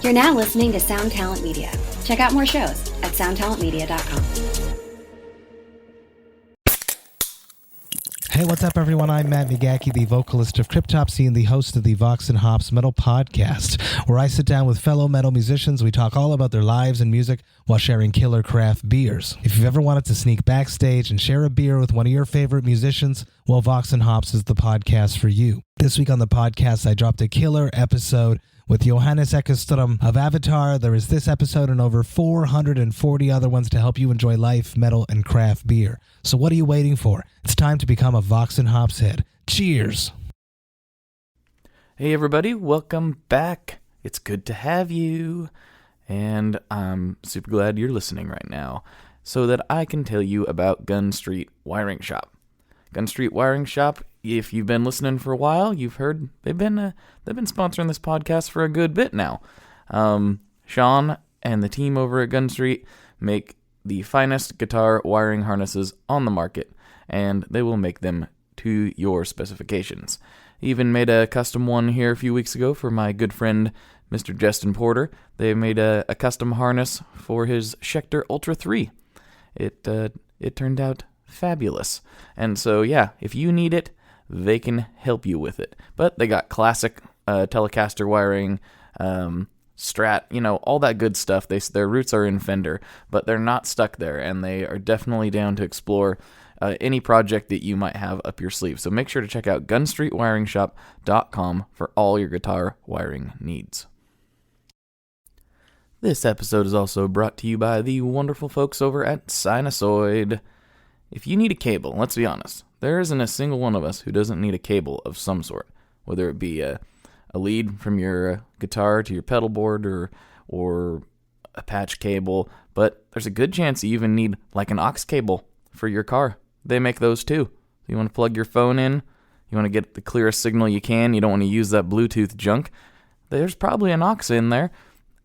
You're now listening to Sound Talent Media. Check out more shows at soundtalentmedia.com. Hey, what's up, everyone? I'm Matt McCay, the vocalist of Cryptopsy and the host of the Vox and Hops Metal Podcast, where I sit down with fellow metal musicians. We talk all about their lives and music while sharing killer craft beers. If you've ever wanted to sneak backstage and share a beer with one of your favorite musicians, well, Vox and Hops is the podcast for you. This week on the podcast, I dropped a killer episode with Johannes Ekström of Avatar. There is this episode and over 440 other ones to help you enjoy life, metal, and craft beer. So what are you waiting for? It's time to become a Vox and Hops head. Cheers! Hey everybody, welcome back. It's good to have you. And I'm super glad you're listening right now so that I can tell you about Gun Street Wiring Shop. Gun Street Wiring Shop, if you've been listening for a while, you've heard they've been sponsoring this podcast for a good bit now. Sean and the team over at Gun Street make the finest guitar wiring harnesses on the market, and they will make them to your specifications. Even made a custom one here a few weeks ago for my good friend Mr. Justin Porter. They made a custom harness for his Schecter Ultra 3. It turned out fabulous. And so, yeah, if you need it, they can help you with it. But they got classic Telecaster wiring, Strat, all that good stuff. Their roots are in Fender, but they're not stuck there, and they are definitely down to explore any project that you might have up your sleeve. So make sure to check out gunstreetwiringshop.com for all your guitar wiring needs. This episode is also brought to you by the wonderful folks over at Sinusoid. If you need a cable, let's be honest, there isn't a single one of us who doesn't need a cable of some sort, whether it be a lead from your guitar to your pedal board or a patch cable, but there's a good chance you even need like an aux cable for your car. They make those too. You want to plug your phone in, you want to get the clearest signal you can, you don't want to use that Bluetooth junk, there's probably an aux in there,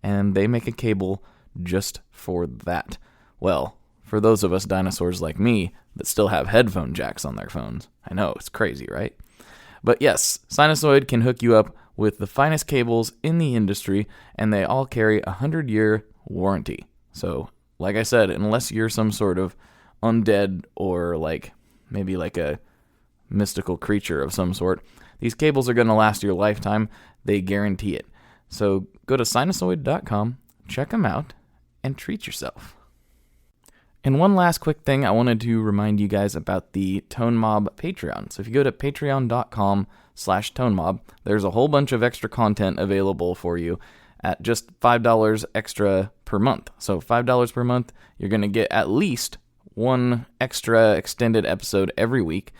and they make a cable just for that. Well, for those of us dinosaurs like me that still have headphone jacks on their phones. I know, it's crazy, right? But yes, Sinusoid can hook you up with the finest cables in the industry, and they all carry a 100-year warranty. So, like I said, unless you're some sort of undead or maybe a mystical creature of some sort, these cables are going to last your lifetime. They guarantee it. So go to sinusoid.com, check them out, and treat yourself. And one last quick thing, I wanted to remind you guys about the Tone Mob Patreon. So if you go to patreon.com/ToneMob, there's a whole bunch of extra content available for you at just $5 extra per month. So $5 per month, you're going to get at least one extra extended episode every week.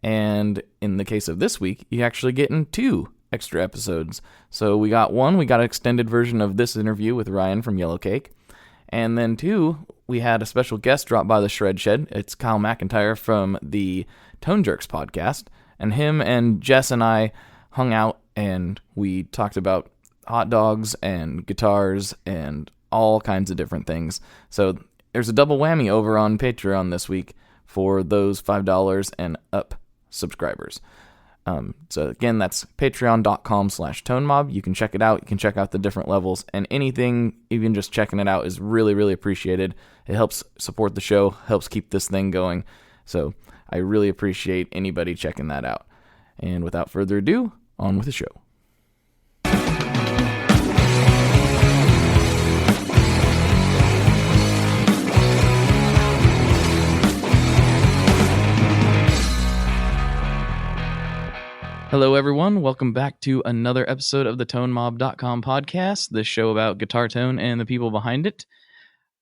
And in the case of this week, you actually get in 2 extra episodes. So we got an extended version of this interview with Ryan from Yellowcake. And then 2, we had a special guest drop by the Shred Shed. It's Kyle McIntyre from the Tone Jerks podcast. And him and Jess and I hung out and we talked about hot dogs and guitars and all kinds of different things. So there's a double whammy over on Patreon this week for those $5 and up subscribers. So again, that's patreon.com/ToneMob. You can check it out. You can check out the different levels, and anything, even just checking it out, is really, really appreciated. It helps support the show, helps keep this thing going. So I really appreciate anybody checking that out. And without further ado, on with the show. Hello, everyone. Welcome back to another episode of the ToneMob.com podcast, the show about guitar tone and the people behind it.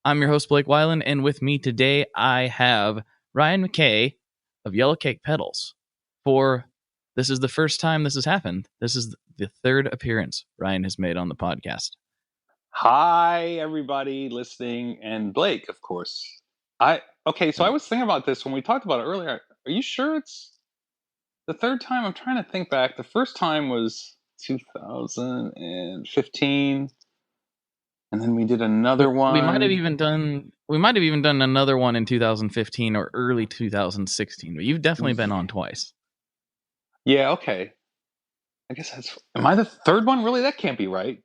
I'm your host, Blake Weiland, and with me today, I have Ryan McCay of Yellowcake Pedals. This is the first time this has happened. This is the 3rd appearance Ryan has made on the podcast. Hi, everybody listening, and Blake, of course. I was thinking about this when we talked about it earlier. Are you sure it's the 3rd time? I'm trying to think back. The first time was 2015, and then we did another one. We might have even done another one in 2015 or early 2016. But you've definitely been on twice. Yeah. Okay. I guess am I the 3rd one? Really? That can't be right.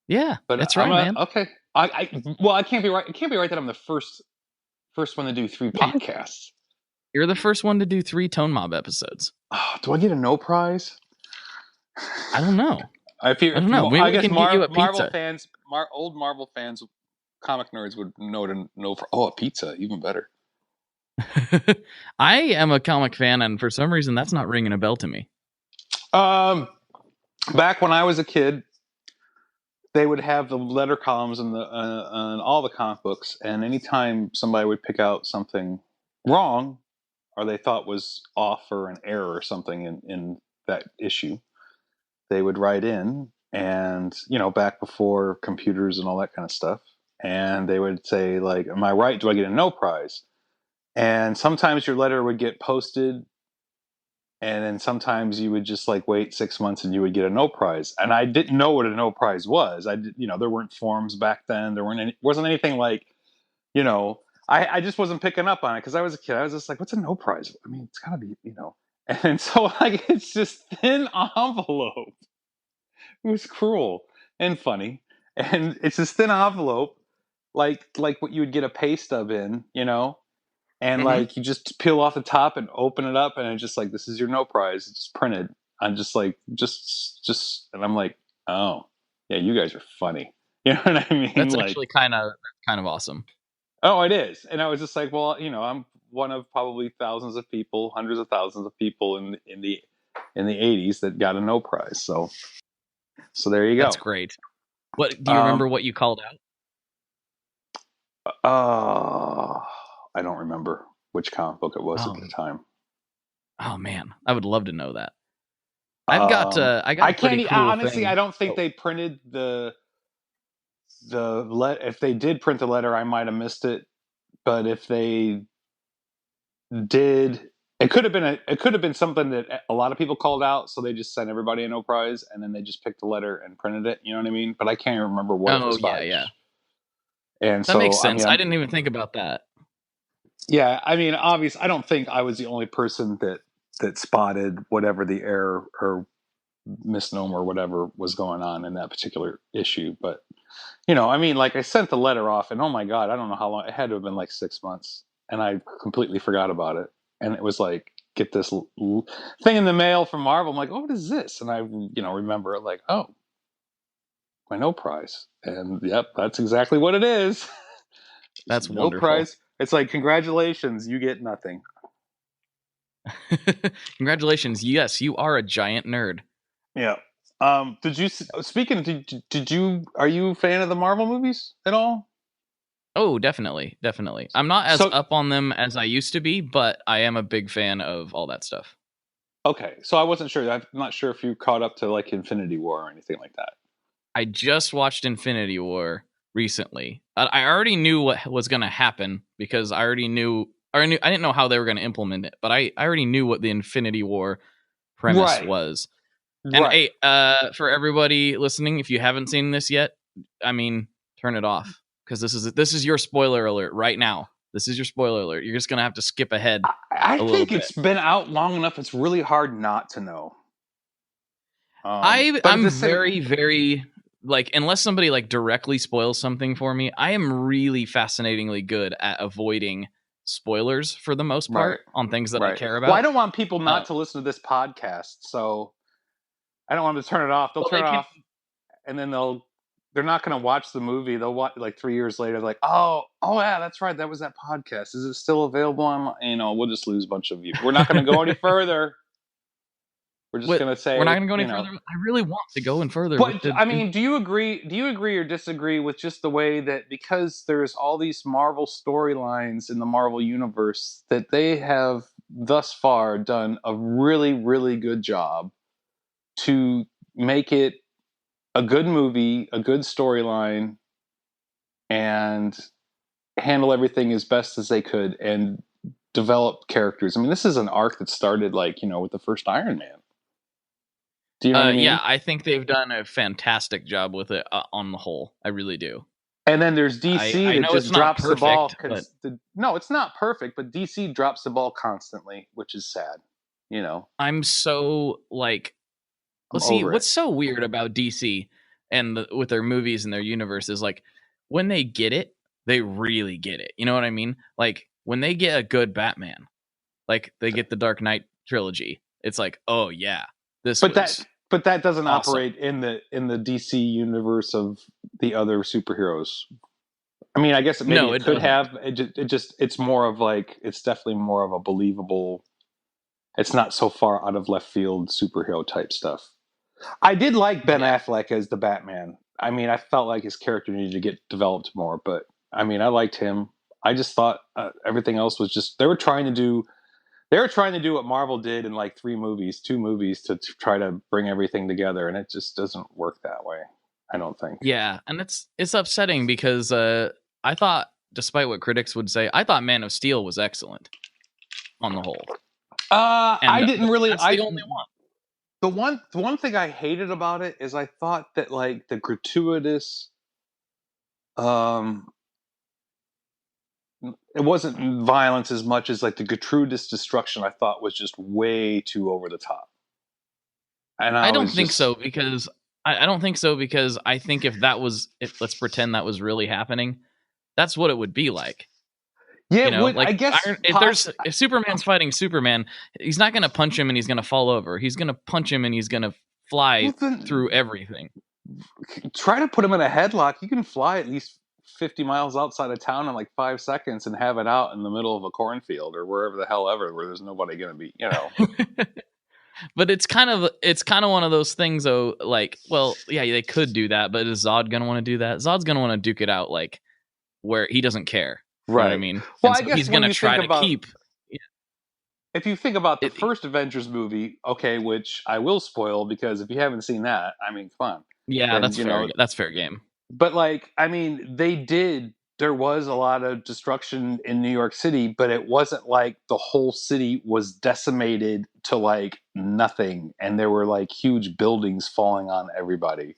Yeah, But that's right, man. okay. Well, I can't be right. It can't be right that I'm the first one to do 3 Yeah, podcasts. you're the first one to do 3 Tone Mob episodes. Oh, do I get a no prize? I don't know. If Maybe I we guess can get you a Marvel pizza. fans, old Marvel fans, comic nerds would know for a pizza, even better. I am a comic fan, and for some reason, that's not ringing a bell to me. Back when I was a kid, they would have the letter columns and all the comic books, and anytime somebody would pick out something wrong or they thought was off or an error or something in that issue, they would write in, and back before computers and all that kind of stuff, and they would say, like, am I right? Do I get a no prize? And sometimes your letter would get posted, and then sometimes you would just like wait 6 months and you would get a no prize. And I didn't know what a no prize was. There weren't forms back then. There wasn't anything like, I just wasn't picking up on it because I was a kid. I was just like, what's a no prize? I mean, it's gotta be, And so, like, it's just thin envelope. It was cruel and funny, and it's this thin envelope, like what you would get a pay stub in, and like you just peel off the top and open it up, and it's just like, this is your no prize. It's just printed. I'm just like, and I'm like, oh yeah, you guys are funny. You know what I mean? That's Like, actually kind of awesome. oh, it is. And I was just like, well, I'm one of probably thousands of people, hundreds of thousands of people in the 80s that got a no prize. So there you go. That's great. What do you remember? What you called out? I don't remember which comic book it was at the time. Oh man, I would love to know that. I got a pretty cool honestly thing. I don't think they printed if they did print the letter, I might have missed it, but if they did, it could have been something that a lot of people called out, so they just sent everybody a no prize, and then they just picked the letter and printed it, you know what I mean? But I can't remember what it was by. Yeah. And that makes sense. I didn't even think about that. Yeah, I mean, obviously, I don't think I was the only person that spotted whatever the error or misnomer or whatever was going on in that particular issue. But, I mean, like, I sent the letter off, and oh my God, I don't know how long. It had to have been like 6 months, and I completely forgot about it. And it was like, get this thing in the mail from Marvel. I'm like, oh, what is this? And I, remember it like, oh, my no prize. And yep, that's exactly what it is. That's no wonderful. prize. It's like, congratulations, you get nothing. Congratulations. Yes, you are a giant nerd. Yeah. Did you are you a fan of the Marvel movies at all? Oh, definitely. I'm not as up on them as I used to be, but I am a big fan of all that stuff. Okay. So I wasn't sure. I'm not sure if you caught up to like Infinity War or anything like that. I just watched Infinity War recently. I already knew what was going to happen because I didn't know how they were going to implement it, but I already knew what the Infinity War premise was. And hey, for everybody listening, if you haven't seen this yet, I mean, turn it off because this is your spoiler alert right now. This is your spoiler alert. You're just going to have to skip ahead. I think it's been out long enough. It's really hard not to know. I'm very, very, like, unless somebody like directly spoils something for me, I am really fascinatingly good at avoiding spoilers for the most part on things that I care about. Well, I don't want people not to listen to this podcast, so I don't want them to turn it off. They'll turn it off, and then they're not going to watch the movie. They'll watch like 3 years later, like, oh yeah, that's right, that was that podcast. Is it still available on? We'll just lose a bunch of you. We're not going to go any further. We're just going to say we're not going to go any further. I really want to go in further. But I mean, do you agree or disagree with just the way that because there's all these Marvel storylines in the Marvel universe that they have thus far done a really, really good job to make it a good movie, a good storyline, and handle everything as best as they could and develop characters? I mean, this is an arc that started with the first Iron Man. Do you know what I mean? Yeah, I think they've done a fantastic job with it on the whole. I really do. And then there's DC that just drops the ball. No, it's not perfect, but DC drops the ball constantly, which is sad. I'm so like, let's see, what's so weird about DC, and with their movies and their universes, like when they get it, they really get it. You know what I mean? Like when they get a good Batman, like they get the Dark Knight trilogy, it's like, oh yeah, this But was that doesn't awesome. operate in the DC universe of the other superheroes. I mean, I guess maybe No, it it could doesn't. have. It's more of like, it's definitely more of a believable. It's not so far out of left field superhero type stuff. I did like Ben Yeah. Affleck as the Batman. I mean, I felt like his character needed to get developed more, but I mean, I liked him. I just thought everything else was just they were trying to do what Marvel did in like two movies to try to bring everything together, and it just doesn't work that way. I don't think. Yeah, and it's upsetting because I thought, despite what critics would say, I thought Man of Steel was excellent on the whole. And I didn't really. That's the only one. The one thing I hated about it is I thought that like the gratuitous, it wasn't violence as much as like the gratuitous destruction. I thought was just way too over the top. And I don't think so because I don't think so because I think if let's pretend that was really happening, that's what it would be like. Yeah, You know, like I guess if Superman's fighting Superman, he's not going to punch him and he's going to fall over. He's going to punch him and he's going to fly through everything. Try to put him in a headlock. You can fly at least 50 miles outside of town in like 5 seconds and have it out in the middle of a cornfield or wherever the hell ever where there's nobody going to be, you know. But it's kind of one of those things though, like, well, yeah, they could do that, but is Zod going to want to do that? Zod's going to want to duke it out like where he doesn't care. You know what I mean? Well, and I guess he's going to try to keep. If you think about the first Avengers movie, okay, which I will spoil because if you haven't seen that, I mean, come on. Yeah, that's fair. That's fair game. But like, I mean, there was a lot of destruction in New York City, but it wasn't like the whole city was decimated to like nothing and there were like huge buildings falling on everybody.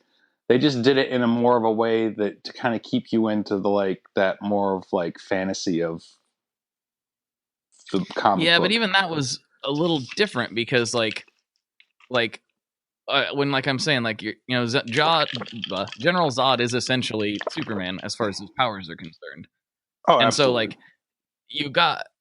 They just did it in a more of a way that to kind of keep you into the like that more of like fantasy of the comic book. But even that was a little different because when like I'm saying, like General Zod is essentially Superman as far as his powers are concerned. Oh, and absolutely. So like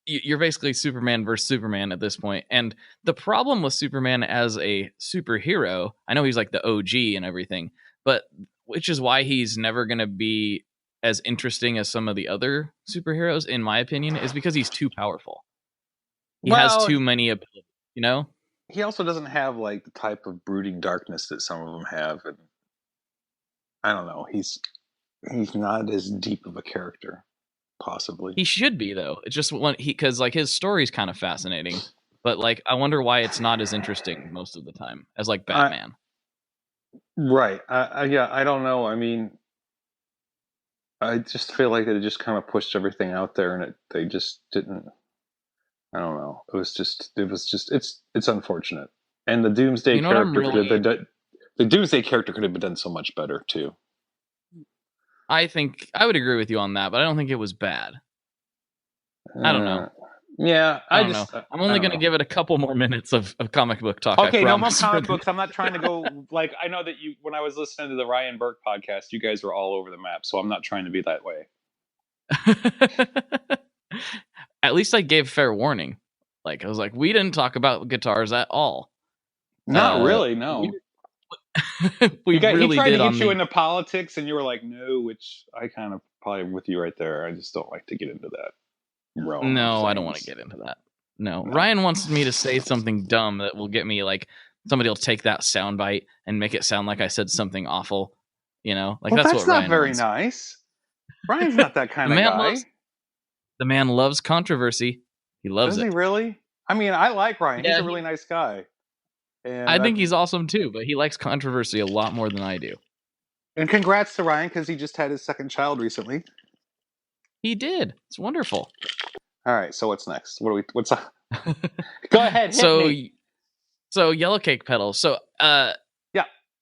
you're basically Superman versus Superman at this point. And the problem with Superman as a superhero, I know he's like the OG and everything, but which is why he's never going to be as interesting as some of the other superheroes, in my opinion, is because he's too powerful. He has too many abilities, you know? He also doesn't have like the type of brooding darkness that some of them have, and I don't know. He's not as deep of a character, possibly. He should be though. It's just because like his story's kind of fascinating, but like I wonder why it's not as interesting most of the time as like Batman. Right? Yeah, I don't know. I mean, I just feel like they just kind of pushed everything out there, and they just didn't. I don't know. It's unfortunate. And the Doomsday the Doomsday character could have been done so much better too. I think I would agree with you on that, but I don't think it was bad. I don't know. Yeah, I'm only going to give it a couple more minutes of comic book talk. Okay, no more comic books. I'm not trying to go like I know that when I was listening to the Ryan Burke podcast, you guys were all over the map, so I'm not trying to be that way. At least I gave fair warning. Like I was like, we didn't talk about guitars at all. Not really, no. He tried to get you into politics, and you were like, no, which I kind of probably with you right there. I just don't like to get into that realm. No, I don't want to get into that. No, Ryan wants me to say something dumb that will get me like somebody will take that soundbite and make it sound like I said something awful. You know, like that's what Ryan not very wants. Nice. Ryan's not that kind of guy. The man loves controversy. He loves it. Does he really? I mean, I like Ryan. Yeah, he's a really nice guy. And I think he's awesome too, but he likes controversy a lot more than I do. And congrats to Ryan because he just had his second child recently. He did. It's wonderful. All right, so what's next? What's up? Go ahead. So Yellowcake pedals. So yeah,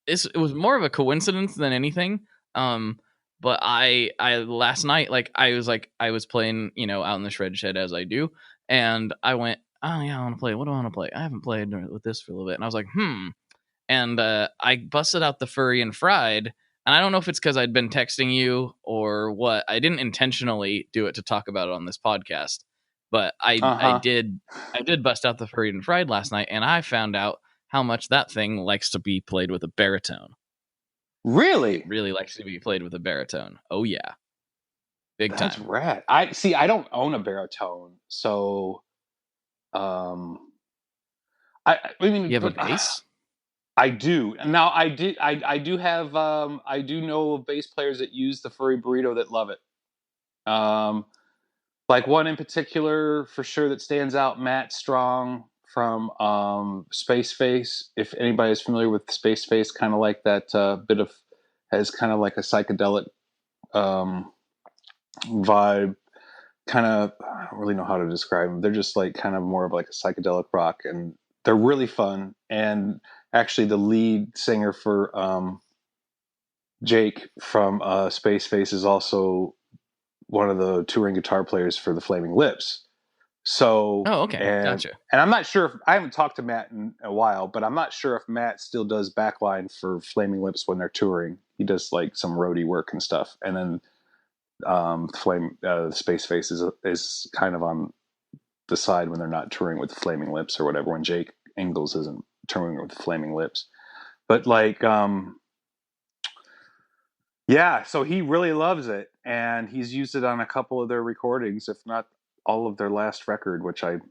it was more of a coincidence than anything. But I last night, like I was playing, out in the shred shed as I do, and I went, oh yeah, I want to play. What do I want to play? I haven't played with this for a little bit, and I was like, and I busted out the Furry and Fried, And I don't know if it's because I'd been texting you or what. I didn't intentionally do it to talk about it on this podcast, but I did bust out the Furried and Fried last night, and I found out how much that thing likes to be played with a baritone. Really? It really likes to be played with a baritone. Oh yeah, big That's time. rad. I don't own a baritone, so I mean, You have a but bass? I do. Now I do have I do know of bass players that use the furry burrito that love it. Like one in particular for sure that stands out, Matt Strong from Space Face. If anybody is familiar with Space Face, kind of like that bit of has kind of like a psychedelic vibe. Kind of, I don't really know how to describe them. They're just like kind of more of like a psychedelic rock, and they're really fun. And actually, the lead singer for Jake from Space Face is also one of the touring guitar players for the Flaming Lips. So, Oh, okay, gotcha. And I'm not sure if I haven't talked to Matt in a while, but I'm not sure if Matt still does backline for Flaming Lips when they're touring. He does like some roadie work and stuff, and then Space Face is kind of on the side when they're not touring with Flaming Lips or whatever. When Jake Ingalls isn't touring with Flaming Lips, but like yeah, so he really loves it, and he's used it on a couple of their recordings, if not all of their last record, which I'm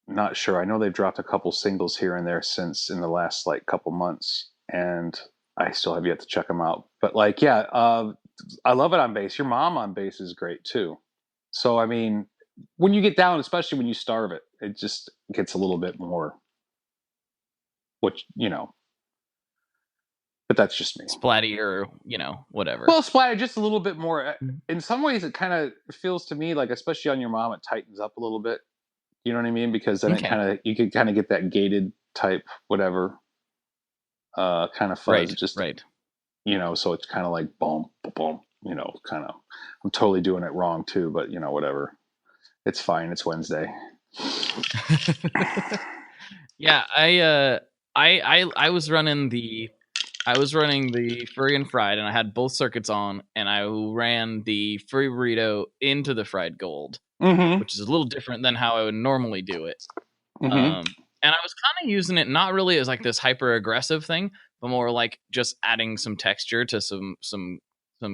not sure. I know they've dropped a couple singles here and there since in the last like couple months, and I still have yet to check them out. But like, yeah, I love it on bass. Your mom on bass is great too. So I mean, when you get down, especially when you starve it, it just gets a little bit more, which but that's just me. Splatty or whatever. Well, splatter just a little bit more. In some ways, it kind of feels to me like, especially on your mom, it tightens up a little bit. You know what I mean? Because then you could kind of get that gated type whatever kind of fuzz. Right. Just right. So it's kind of like boom, boom. Kind of. I'm totally doing it wrong too, but whatever. It's fine. It's Wednesday. Yeah, I was running the Furry and Fried, and I had both circuits on, and I ran the Furry Burrito into the Fried Gold, which is a little different than how I would normally do it. And I was kind of using it not really as like this hyper aggressive thing, but more like just adding some texture to some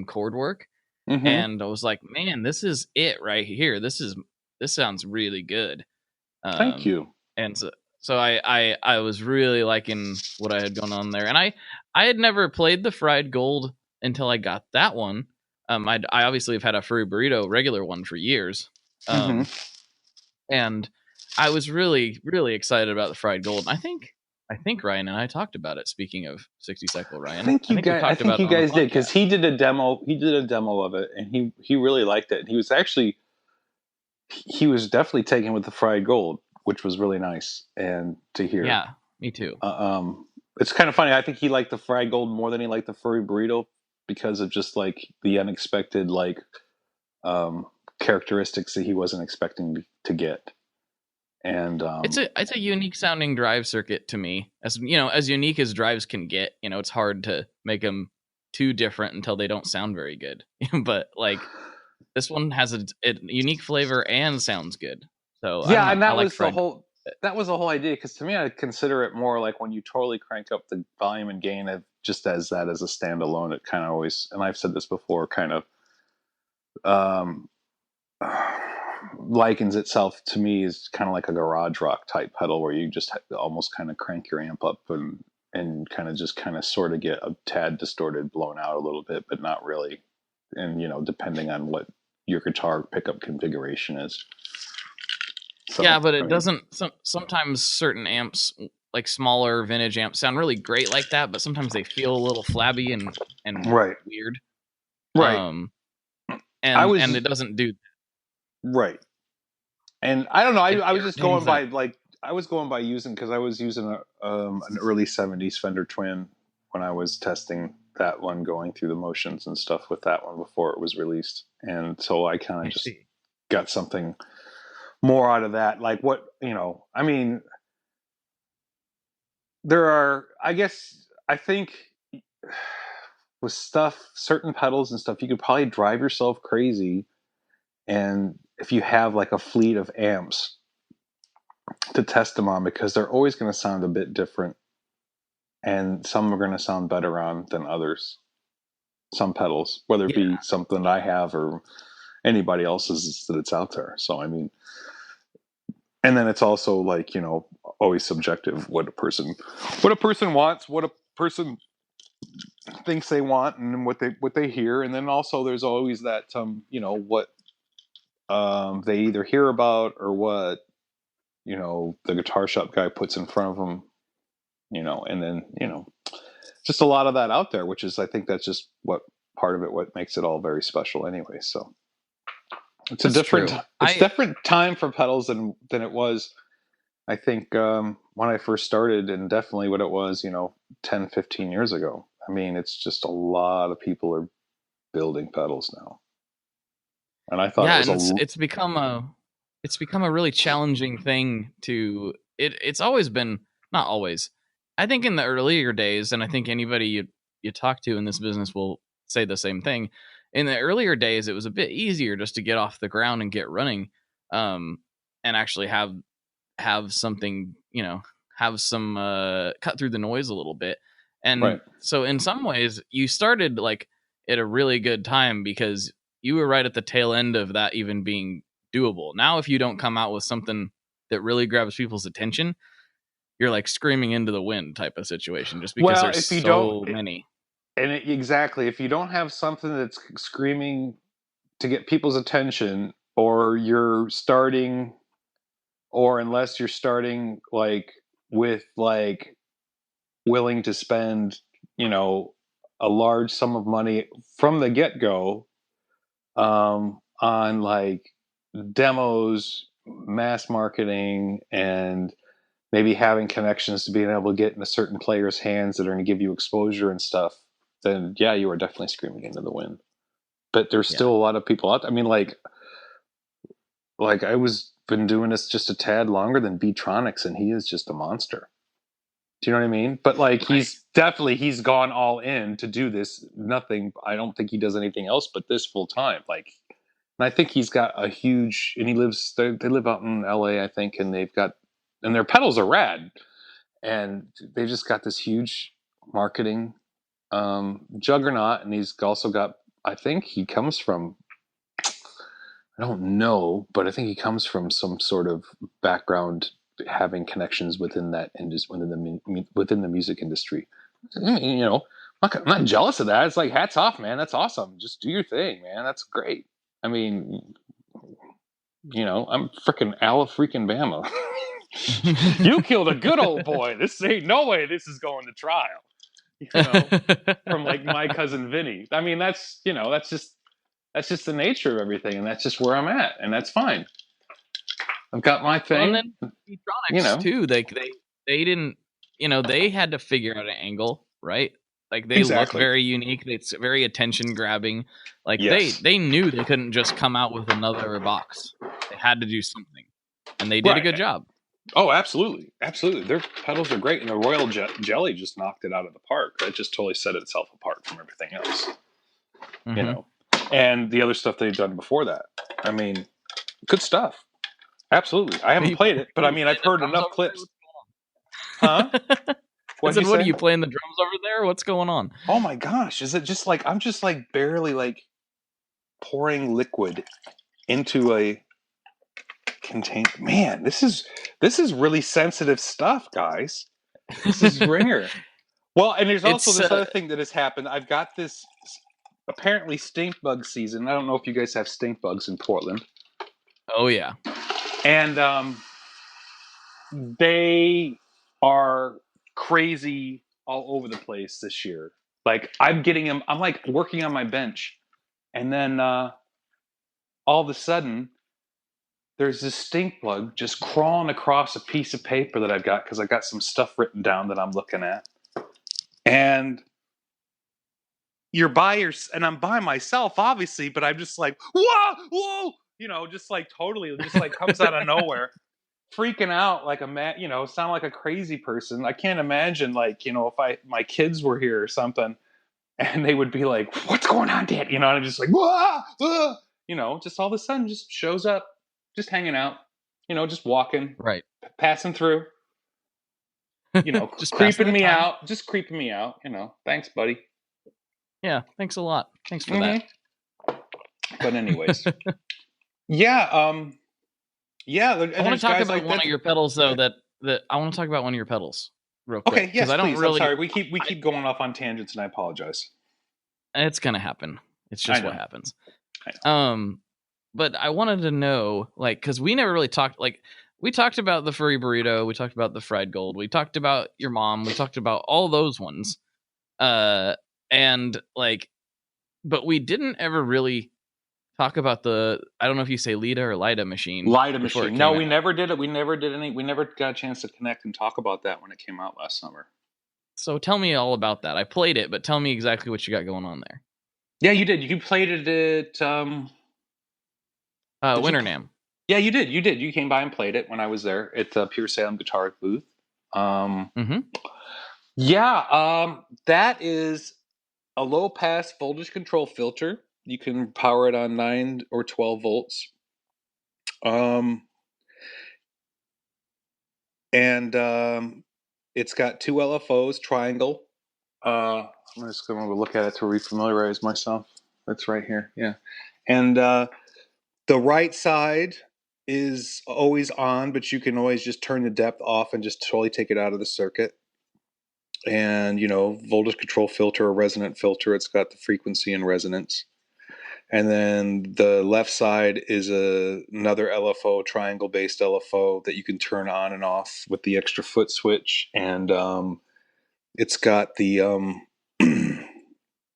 chord work. And I was like, man, this is it right here. This sounds really good. Thank you. And so I was really liking what I had going on there, and I had never played the Fried Gold until I got that one. I obviously have had a Furry Burrito regular one for years, and I was really really excited about the Fried Gold. I think Ryan and I talked about it. Speaking of 60 Cycle Ryan, I think you guys did, because he did a demo. He did a demo of it, and he really liked it. And he was definitely taken with the Fried Gold, which was really nice and to hear. Yeah, me too. It's kind of funny. I think he liked the Fried Gold more than he liked the Furry Burrito because of just like the unexpected like characteristics that he wasn't expecting to get. And it's a unique sounding drive circuit to me. As as unique as drives can get, it's hard to make them too different until they don't sound very good. But like this one has a unique flavor and sounds good. So yeah, and that was the whole idea. Because to me, I consider it more like when you totally crank up the volume and gain of just as a standalone. It kind of always, and I've said this before, kind of likens itself to me as kind of like a garage rock type pedal, where you just almost kind of crank your amp up and kind of sort of get a tad distorted, blown out a little bit, but not really. And depending on what your guitar pickup configuration is. So, yeah, but it doesn't. Sometimes certain amps, like smaller vintage amps, sound really great like that, but sometimes they feel a little flabby and weird. Right. And it doesn't do. Right. And I don't know. I was just going by using, because I was using an early '70s Fender Twin when I was testing that one, going through the motions and stuff with that one before it was released, and so I kind of just got something more out of that. Like what I mean, there are. I think with stuff, certain pedals and stuff, you could probably drive yourself crazy. And if you have like a fleet of amps to test them on, because they're always going to sound a bit different, and some are going to sound better on than others. Some pedals, whether it be something that I have or anybody else's that it's out there. So I mean, and then it's also like, you know, always subjective what a person wants, what a person thinks they want, and what they hear. And then also there's always that you know, what they either hear about or what, you know, the guitar shop guy puts in front of them, you know. And then, you know, just a lot of that out there, which is, I think that's just what part of it, what makes it all very special anyway. So it's a different time for pedals than it was, I think, when I first started, and definitely what it was, you know, 10, 15 years ago. I mean, it's just a lot of people are building pedals now. And I thought it's become a really challenging thing to it's always been, not always. I think in the earlier days, and I think anybody you talk to in this business will say the same thing. In the earlier days, it was a bit easier just to get off the ground and get running, and actually have something, you know, have some cut through the noise a little bit. And so in some ways you started like at a really good time, because you were right at the tail end of that even being doable. Now, if you don't come out with something that really grabs people's attention, you're like screaming into the wind type of situation, just because there's so many. And exactly, if you don't have something that's screaming to get people's attention, or you're starting, or unless you're starting like with like willing to spend, you know, a large sum of money from the get-go, on like demos, mass marketing, and maybe having connections to being able to get into certain players' hands that are going to give you exposure and stuff, then yeah, you are definitely screaming into the wind. But there's still a lot of people out there. I mean, like I was been doing this just a tad longer than Beatronics, and he is just a monster. Do you know what I mean? But like, he's gone all in to do this. Nothing. I don't think he does anything else but this full time. Like, and I think he's got a huge. And he lives. They live out in L.A., I think, and they've got, and their pedals are rad, and they just got this huge marketing juggernaut. And he's also got, I think he comes from, I don't know, but I think he comes from some sort of background having connections within that industry, within the music industry. You know, I'm not jealous of that. It's like, hats off, man. That's awesome. Just do your thing, man. That's great. I mean, you know, I'm freaking Ala freaking Bama. You killed a good old boy. This ain't no way this is going to trial. You know, from like my cousin Vinny. I mean, that's, you know, that's just the nature of everything, and that's just where I'm at, and that's fine. I've got my thing. Well, and then Beatronics, you know, too. They didn't, you know, they had to figure out an angle, right? Like, they look very unique. It's very attention grabbing. Like, they knew they couldn't just come out with another box. They had to do something, and they did a good job. Oh, absolutely, absolutely. Their pedals are great, and the Royal Jelly just knocked it out of the park. That just totally set itself apart from everything else. Mm-hmm. You know, and the other stuff they've done before that. I mean, good stuff. Absolutely. I haven't played it, but I mean, I've heard enough clips. Huh? What are you playing the drums over there? What's going on? Oh my gosh. Is it just like, I'm just like barely like pouring liquid into a container. Man, this is really sensitive stuff, guys. This is ringer. Well, and there's also this other thing that has happened. I've got this apparently stink bug season. I don't know if you guys have stink bugs in Portland. Oh yeah. And they are crazy all over the place this year. Like, I'm getting them. I'm like working on my bench, and then all of a sudden, there's this stink bug just crawling across a piece of paper that I've got, because I got some stuff written down that I'm looking at. And and I'm by myself, obviously, but I'm just like, whoa, you know, just like totally, just like comes out of nowhere, freaking out like you know, sound like a crazy person. I can't imagine, like, you know, if my kids were here or something, and they would be like, "What's going on, Dad?" And I'm just like, "Wah, wah," just all of a sudden just shows up, just hanging out, just walking, Right. passing through, Just passing creeping the me time. out, Thanks, buddy. Yeah, thanks a lot. Thanks for that. But anyways, yeah, I want to talk about one of your pedals though. That I want to talk about one of your pedals real quick. Okay, yes, I don't please. really. I'm sorry. We keep going off on tangents, and I apologize. It's gonna happen. It's just what happens. I know. But I wanted to know, like, because we never really talked. Like, we talked about the furry burrito. We talked about the fried gold. We talked about your mom. We talked about all those ones. And like, but we didn't ever really talk about the, I don't know if you say Lida or Lida machine. Lida machine. No, we never did it. We never got a chance to connect and talk about that when it came out last summer. So tell me all about that. I played it, but tell me exactly what you got going on there. Yeah, you did. You played it at Winter NAMM. Yeah, you did. You came by and played it when I was there at the Pure Salem Guitar booth. Yeah, that is a low pass voltage control filter. You can power it on 9 or 12 volts. It's got 2 LFOs, triangle. I'm just going to look at it to refamiliarize myself. That's right here. Yeah. And the right side is always on, but you can always just turn the depth off and just totally take it out of the circuit. And, voltage control filter, a resonant filter. It's got the frequency and resonance. And then the left side is another LFO, triangle-based LFO that you can turn on and off with the extra foot switch. And it's got the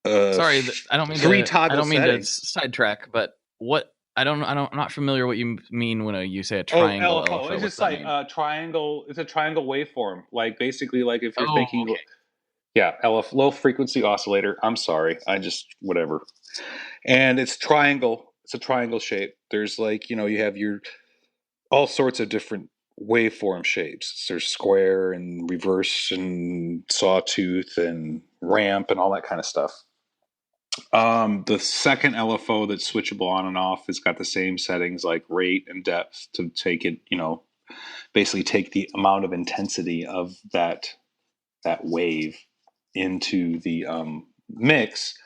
sorry, I don't mean three toggle I don't mean settings. to sidetrack, but what I'm not familiar what you mean when you say a triangle LFO. It's just like a triangle. It's a triangle waveform. Like basically, like if you're thinking, okay. Yeah, low frequency oscillator. I'm sorry, I just whatever. And it's triangle. It's a triangle shape. There's like you have your all sorts of different waveform shapes. There's square and reverse and sawtooth and ramp and all that kind of stuff. The second LFO that's switchable on and off has got the same settings like rate and depth to take it, basically take the amount of intensity of that wave into the mix.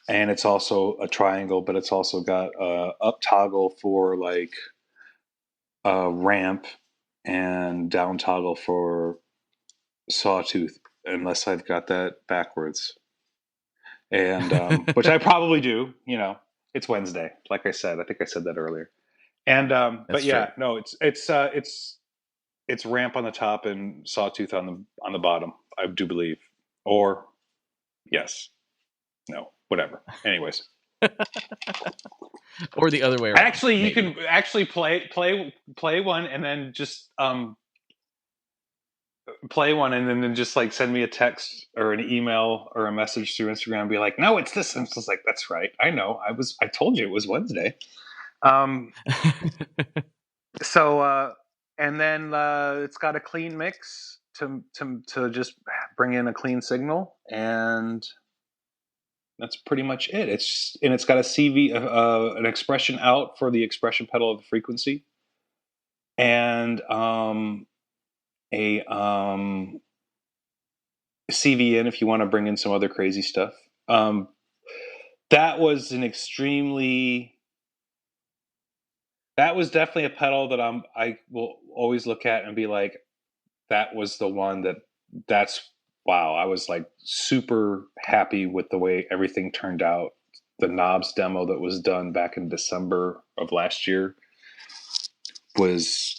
And it's also a triangle, but it's also got a up toggle for like a ramp and down toggle for sawtooth, unless I've got that backwards. And which I probably do. It's Wednesday, like I said. I think I said that earlier. And but yeah, true. No, it's ramp on the top and sawtooth on the bottom. I do believe, or yes, no, whatever. Anyways, or the other way around. Actually, you can actually play one and then just play one and then just like send me a text or an email or a message through Instagram and be like, no, it's this. And it's just like, that's right. I know. I told you it was Wednesday. So and then it's got a clean mix to just bring in a clean signal, and that's pretty much it. It's got a CV, an expression out for the expression pedal of the frequency, and a CV in if you want to bring in some other crazy stuff. That was definitely a pedal that I will always look at and be like, that was the one that's wow. I was like super happy with the way everything turned out. The knobs demo that was done back in December of last year was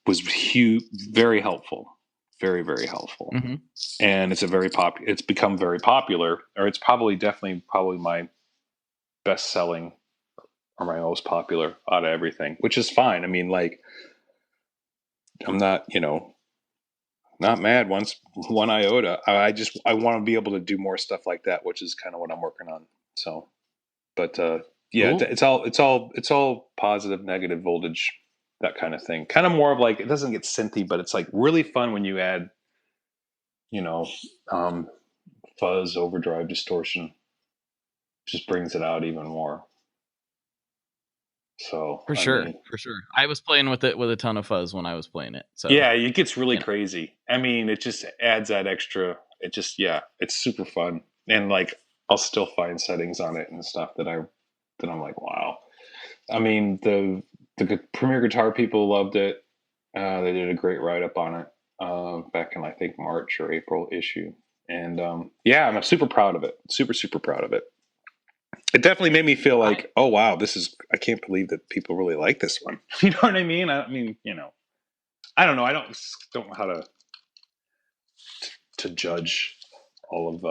huge, very helpful, very, very helpful. Mm-hmm. And it's it's become very popular, or it's probably my best selling or my most popular out of everything, which is fine. I mean, like, I'm not, not mad one iota. I want to be able to do more stuff like that, which is kind of what I'm working on. So, but yeah, cool. It's all positive, negative voltage, that kind of thing. Kind of more of like, it doesn't get synthy, but it's like really fun when you add, fuzz, overdrive, distortion. Just brings it out even more. So For sure. I was playing with it with a ton of fuzz when I was playing it. So yeah, it gets really you know. crazy. I mean, it just adds that extra. It just it's super fun, and like I'll still find settings on it and stuff that I'm like, wow. I mean, the Premier Guitar people loved it. They did a great write up on it back in I think March or April issue, and I'm super proud of it. Super proud of it. It definitely made me feel like, oh wow, I can't believe that people really like this one. You know what I mean? I mean, I don't know. I don't know how to judge all of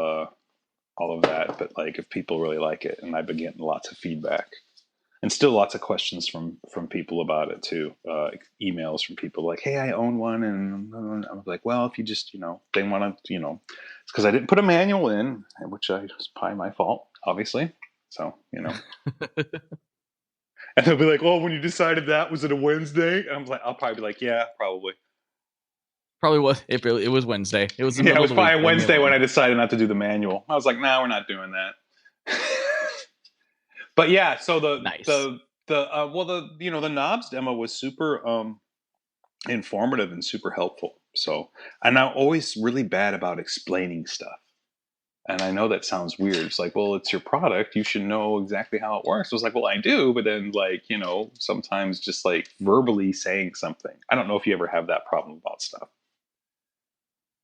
that, but like if people really like it, and I've been getting lots of feedback, and still lots of questions from people about it too. Emails from people like, "Hey, I own one," and I was like, "Well, if you just they want to it's because I didn't put a manual in, which was probably my fault, obviously." So and they'll be like, "Oh, when you decided that, was it a Wednesday?" And I'm like, I'll probably be like, "Yeah, probably." Probably was. It was Wednesday. It was the Yeah, it middle was of the week. probably Wednesday when I decided not to do the manual. I was like, "No, we're not doing that." But yeah, so the knobs demo was super informative and super helpful. So, and I'm always really bad about explaining stuff. And I know that sounds weird. It's like, well, it's your product. You should know exactly how it works. I was like, well, I do. But then, like, sometimes just like verbally saying something. I don't know if you ever have that problem about stuff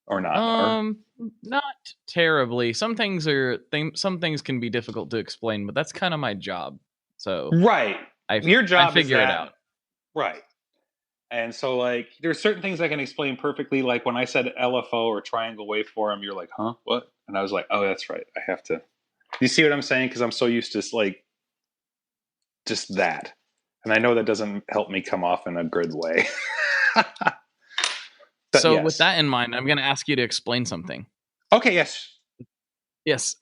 or not. Not terribly. Some things can be difficult to explain, but that's kind of my job. So Right. Your job I figure is it that. out. Right. And so, like, there's certain things I can explain perfectly. Like when I said LFO or triangle waveform, you're like, huh, what? And I was like, oh, that's right. I have to. You see what I'm saying? Because I'm so used to, like, just that. And I know that doesn't help me come off in a good way. So yes. With that in mind, I'm going to ask you to explain something. Okay, yes. Yes.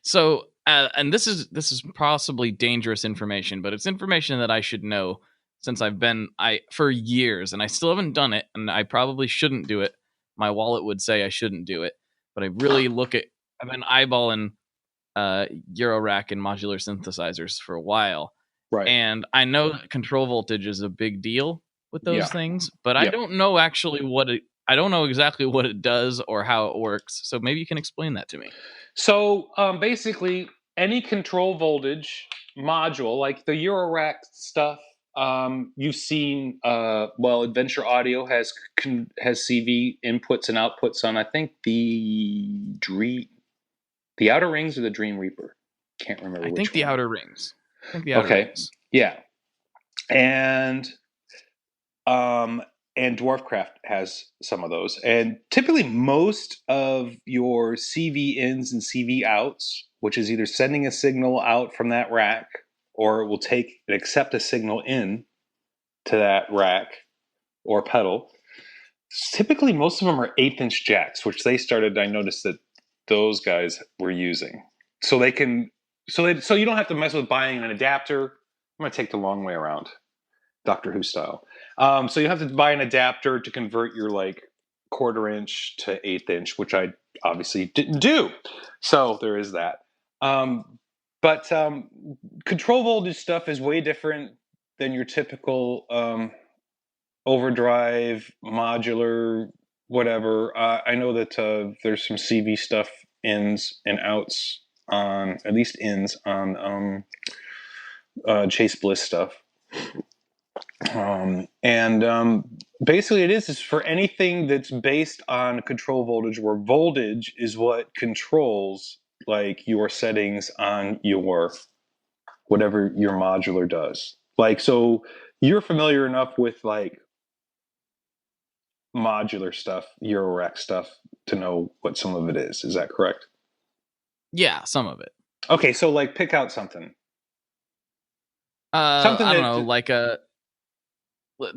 So, and this is possibly dangerous information, but it's information that I should know since I've been for years, and I still haven't done it, and I probably shouldn't do it. My wallet would say I shouldn't do it, but I really I've been eyeballing Eurorack and modular synthesizers for a while, Right. and I know that control voltage is a big deal with those things, but I don't know actually I don't know exactly what it does or how it works. So maybe you can explain that to me. So basically, any control voltage module, like the Eurorack stuff, you've seen. Adventure Audio has CV inputs and outputs on. I think the Outer Rings or the Dream Reaper. Can't remember. I which think the one. Outer Rings. Yeah, and Dwarfcraft has some of those. And typically most of your CV ins and CV outs, which is either sending a signal out from that rack or it will take and accept a signal in to that rack or pedal. Typically most of them are 1/8" jacks, which I noticed that those guys were using. So they can so you don't have to mess with buying an adapter. I'm going to take the long way around. Doctor Who style. So you have to buy an adapter to convert your like 1/4" to 1/8", which I obviously didn't do. So there is that. But control voltage stuff is way different than your typical overdrive, modular, whatever. I know that there's some CV stuff, ins and outs on, at least ins on Chase Bliss stuff. Basically it is for anything that's based on control voltage, where voltage is what controls like your settings on your whatever your modular does. Like, so you're familiar enough with like modular stuff, Eurorack stuff, to know what some of it is. Is that correct? Yeah, some of it. Okay, so like pick out something. Something I don't know, like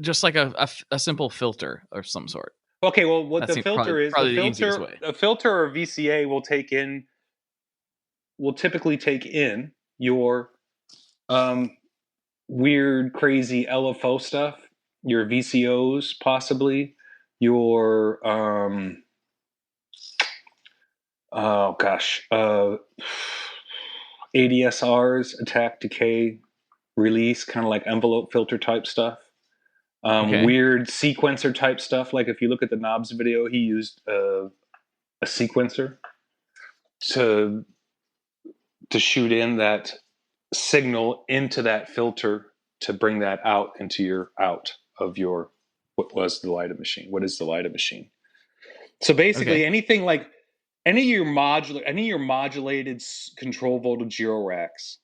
just like a simple filter of some sort. Okay, well, what the filter is, a filter or VCA will typically take in your weird, crazy LFO stuff, your VCOs, possibly your Oh gosh, ADSRs, attack, decay, release, kind of like envelope filter type stuff. Okay. Weird sequencer type stuff. Like if you look at the Knobs video, he used a sequencer to shoot in that signal into that filter to bring that out into your out of your what was the Lida machine. What is the Lida machine? So basically, Okay. anything like any of your modulated control voltage Euro racks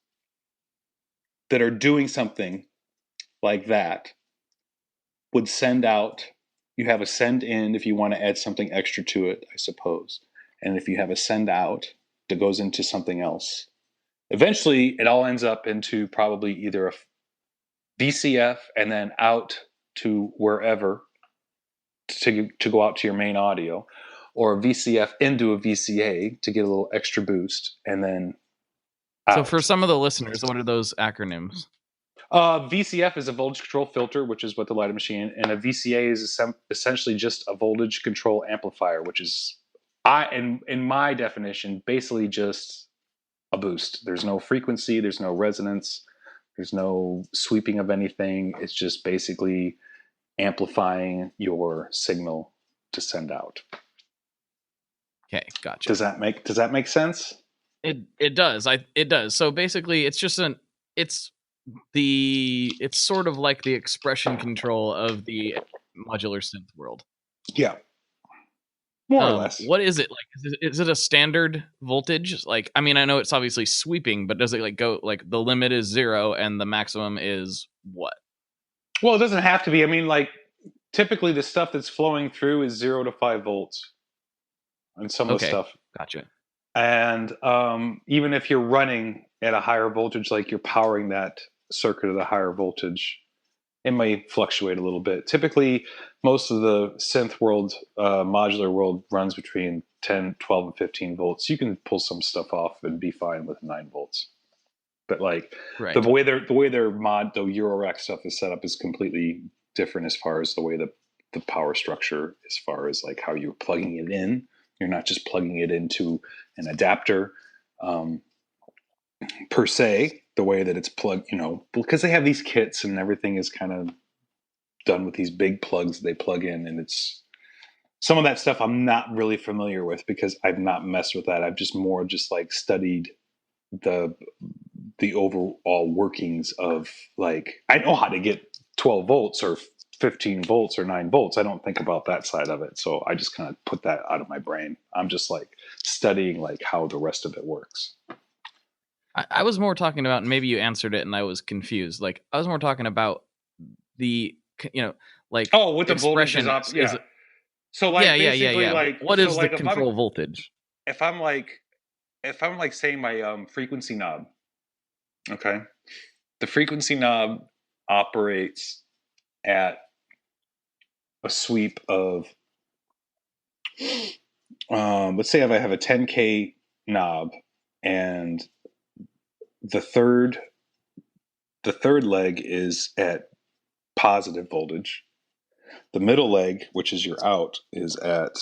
that are doing something like that would send out. You have a send in if you want to add something extra to it, I suppose. And if you have a send out that goes into something else, eventually it all ends up into probably either a VCF and then out to wherever to go out to your main audio, or a VCF into a VCA to get a little extra boost, and then out. So for some of the listeners, what are those acronyms? VCF is a voltage control filter, which is what the Lida machine, and a VCA is essentially just a voltage control amplifier, which is, in my definition, basically just a boost. There's no frequency, there's no resonance, there's no sweeping of anything. It's just basically amplifying your signal to send out. Okay, gotcha. Does that make sense? It does. It does. So basically, it's just it's sort of like the expression control of the modular synth world. Yeah. More or less. What is it like? Is it a standard voltage? Like, I mean, I know it's obviously sweeping, but does it like go like the limit is 0 and the maximum is what? Well, it doesn't have to be. I mean, like typically the stuff that's flowing through is 0 to 5 volts, and some of the stuff. Gotcha. And even if you're running at a higher voltage, like you're powering that circuit at a higher voltage, it may fluctuate a little bit. Typically, most of the synth world, modular world, runs between 10, 12, and 15 volts. You can pull some stuff off and be fine with 9 volts. But like the way their the Eurorack stuff is set up is completely different as far as the way the power structure, as far as like how you're plugging it in. You're not just plugging it into an adapter per se, the way that it's plugged, because they have these kits and everything is kind of done with these big plugs they plug in. And it's some of that stuff I'm not really familiar with because I've not messed with that. I've just like studied the overall workings of like, I know how to get 12 volts or 15 volts or 9 volts. I don't think about that side of it. So I just kind of put that out of my brain. I'm just like studying like how the rest of it works. I was more talking about, and maybe you answered it and I was confused. Like I was more talking about the, like, what the voltage is up. Yeah. So like, yeah. Like, what is like the control voltage? If I'm like saying my frequency knob, okay, the frequency knob operates at a sweep of, let's say if I have a 10K knob and the third leg is at positive voltage. The middle leg, which is your out, is at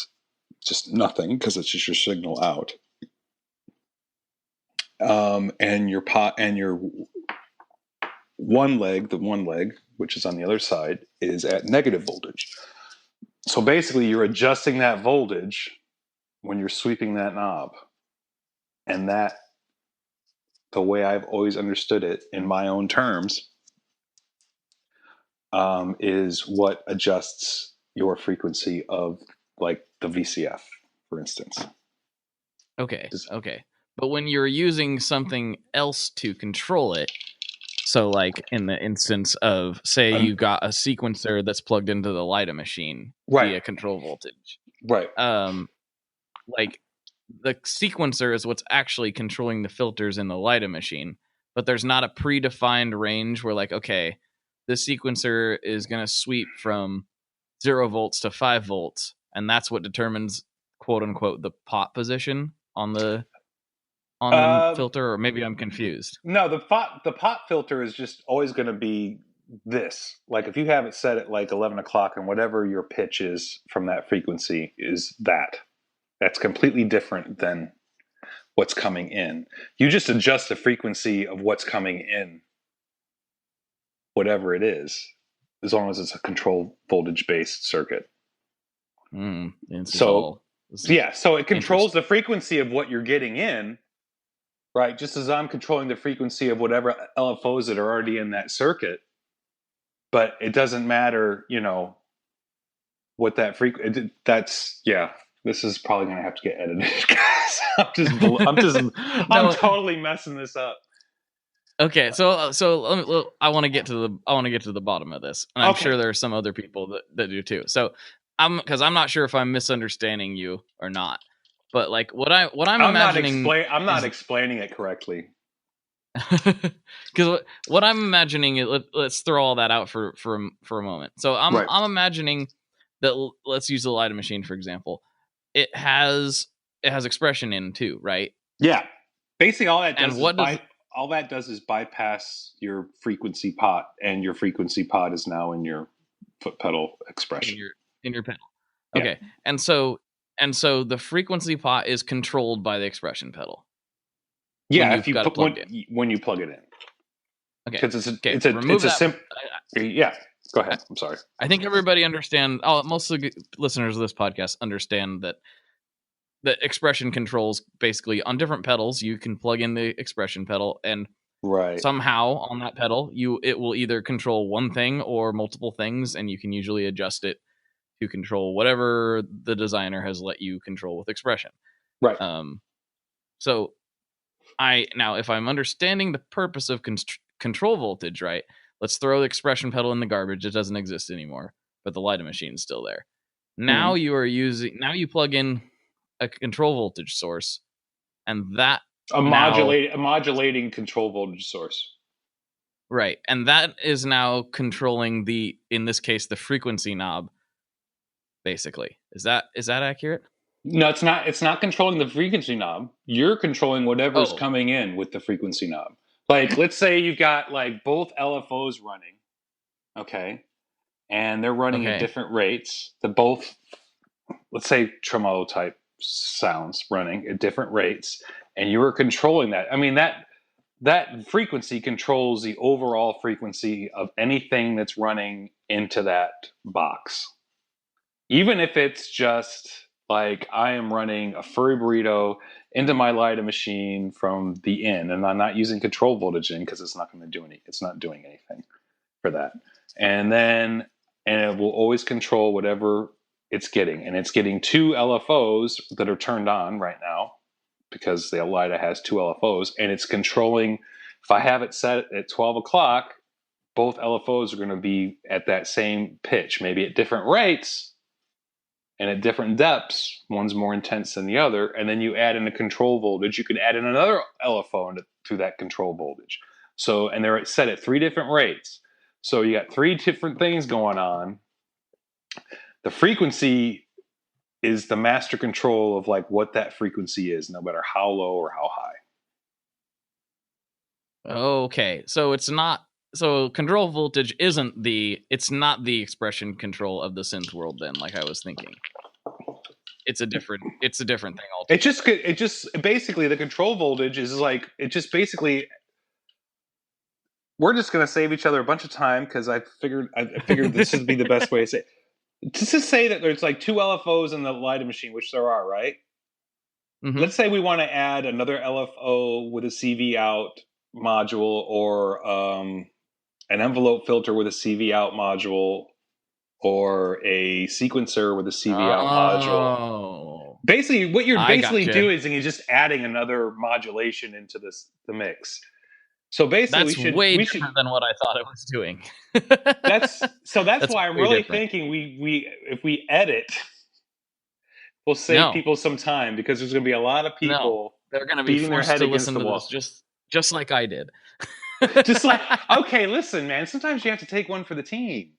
just nothing because it's just your signal out. And your one leg, which is on the other side, is at negative voltage. So basically, you're adjusting that voltage when you're sweeping that knob, and that, the way I've always understood it in my own terms, is what adjusts your frequency of like the VCF, for instance. Okay. But when you're using something else to control it, so like in the instance of, say, you got a sequencer that's plugged into the Lida machine via control voltage. Right. Like the sequencer is what's actually controlling the filters in the Lida machine, but there's not a predefined range where like, okay, this sequencer is going to sweep from 0 volts to 5 volts, and that's what determines, quote unquote, the pot position on the filter. Or maybe I'm confused. No, the pot filter is just always going to be this. Like if you have it set at like 11 o'clock and whatever your pitch is from that frequency is that. That's completely different than what's coming in. You just adjust the frequency of what's coming in, whatever it is, as long as it's a control voltage based circuit. So it controls the frequency of what you're getting in, right? Just as I'm controlling the frequency of whatever LFOs that are already in that circuit, but it doesn't matter, what that this is probably going to have to get edited. I'm totally messing this up. Okay, so I want to get to the bottom of this, and I'm sure there are some other people that do too. So because I'm not sure if I'm misunderstanding you or not, but like what I'm imagining, I'm not explaining it correctly. Because what I'm imagining is, let's throw all that out for a moment. So I'm imagining that, let's use the Lida machine for example. It has expression in too, right? Yeah. Basically, all that does is bypass your frequency pot, and your frequency pot is now in your foot pedal expression. In your pedal. Okay. Yeah. And so the frequency pot is controlled by the expression pedal. Yeah, when you plug it in. Okay. Because it's a simple. Yeah. Go ahead. I'm sorry. I think everybody understand. Most of the listeners of this podcast understand that the expression controls basically on different pedals. You can plug in the expression pedal, and somehow on that pedal, it will either control one thing or multiple things, and you can usually adjust it to control whatever the designer has let you control with expression. Right. So if I'm understanding the purpose of control voltage right, let's throw the expression pedal in the garbage. It doesn't exist anymore, but the Lida machine is still there. Now you plug in a control voltage source, and that a modulating control voltage source. Right. And that is now controlling in this case, the frequency knob, basically. Is that accurate? No, it's not. It's not controlling the frequency knob. You're controlling whatever's coming in with the frequency knob. Like, let's say you've got like both LFOs running, okay, and they're running at different rates. Let's say tremolo type sounds running at different rates, and you are controlling that. I mean, that frequency controls the overall frequency of anything that's running into that box. Even if it's just like I am running a furry burrito into my Lida machine from the in, and I'm not using control voltage in because it's not going to do it's not doing anything for that. And it will always control whatever it's getting. And it's getting two LFOs that are turned on right now because the Lida has two LFOs, and it's controlling. If I have it set at 12 o'clock, both LFOs are going to be at that same pitch, maybe at different rates and at different depths. One's more intense than the other. And then you add in a control voltage. You can add in another LFO to that control voltage. So, and they're set at three different rates. So you got three different things going on. The frequency is the master control of like what that frequency is, no matter how low or how high. Okay. So it's not, so control voltage it's not the expression control of the synth world then, like I was thinking. It's a different thing altogether. It just basically the control voltage is like, we're just going to save each other a bunch of time because I figured this would be the best way to say it. Just to say that there's like two LFOs in the Lida machine, which there are, right? Mm-hmm. Let's say we want to add another LFO with a CV out module, or an envelope filter with a CV out module, or a sequencer with a CV out module. Basically, what you're doing is you're just adding another modulation into the mix. So basically, that's way different than what I thought it was doing. that's why I'm really thinking we if we edit, we'll save people some time, because there's going to be a lot of people they're going to be forced to listen to this just like I did. Just like, okay, listen, man. Sometimes you have to take one for the team.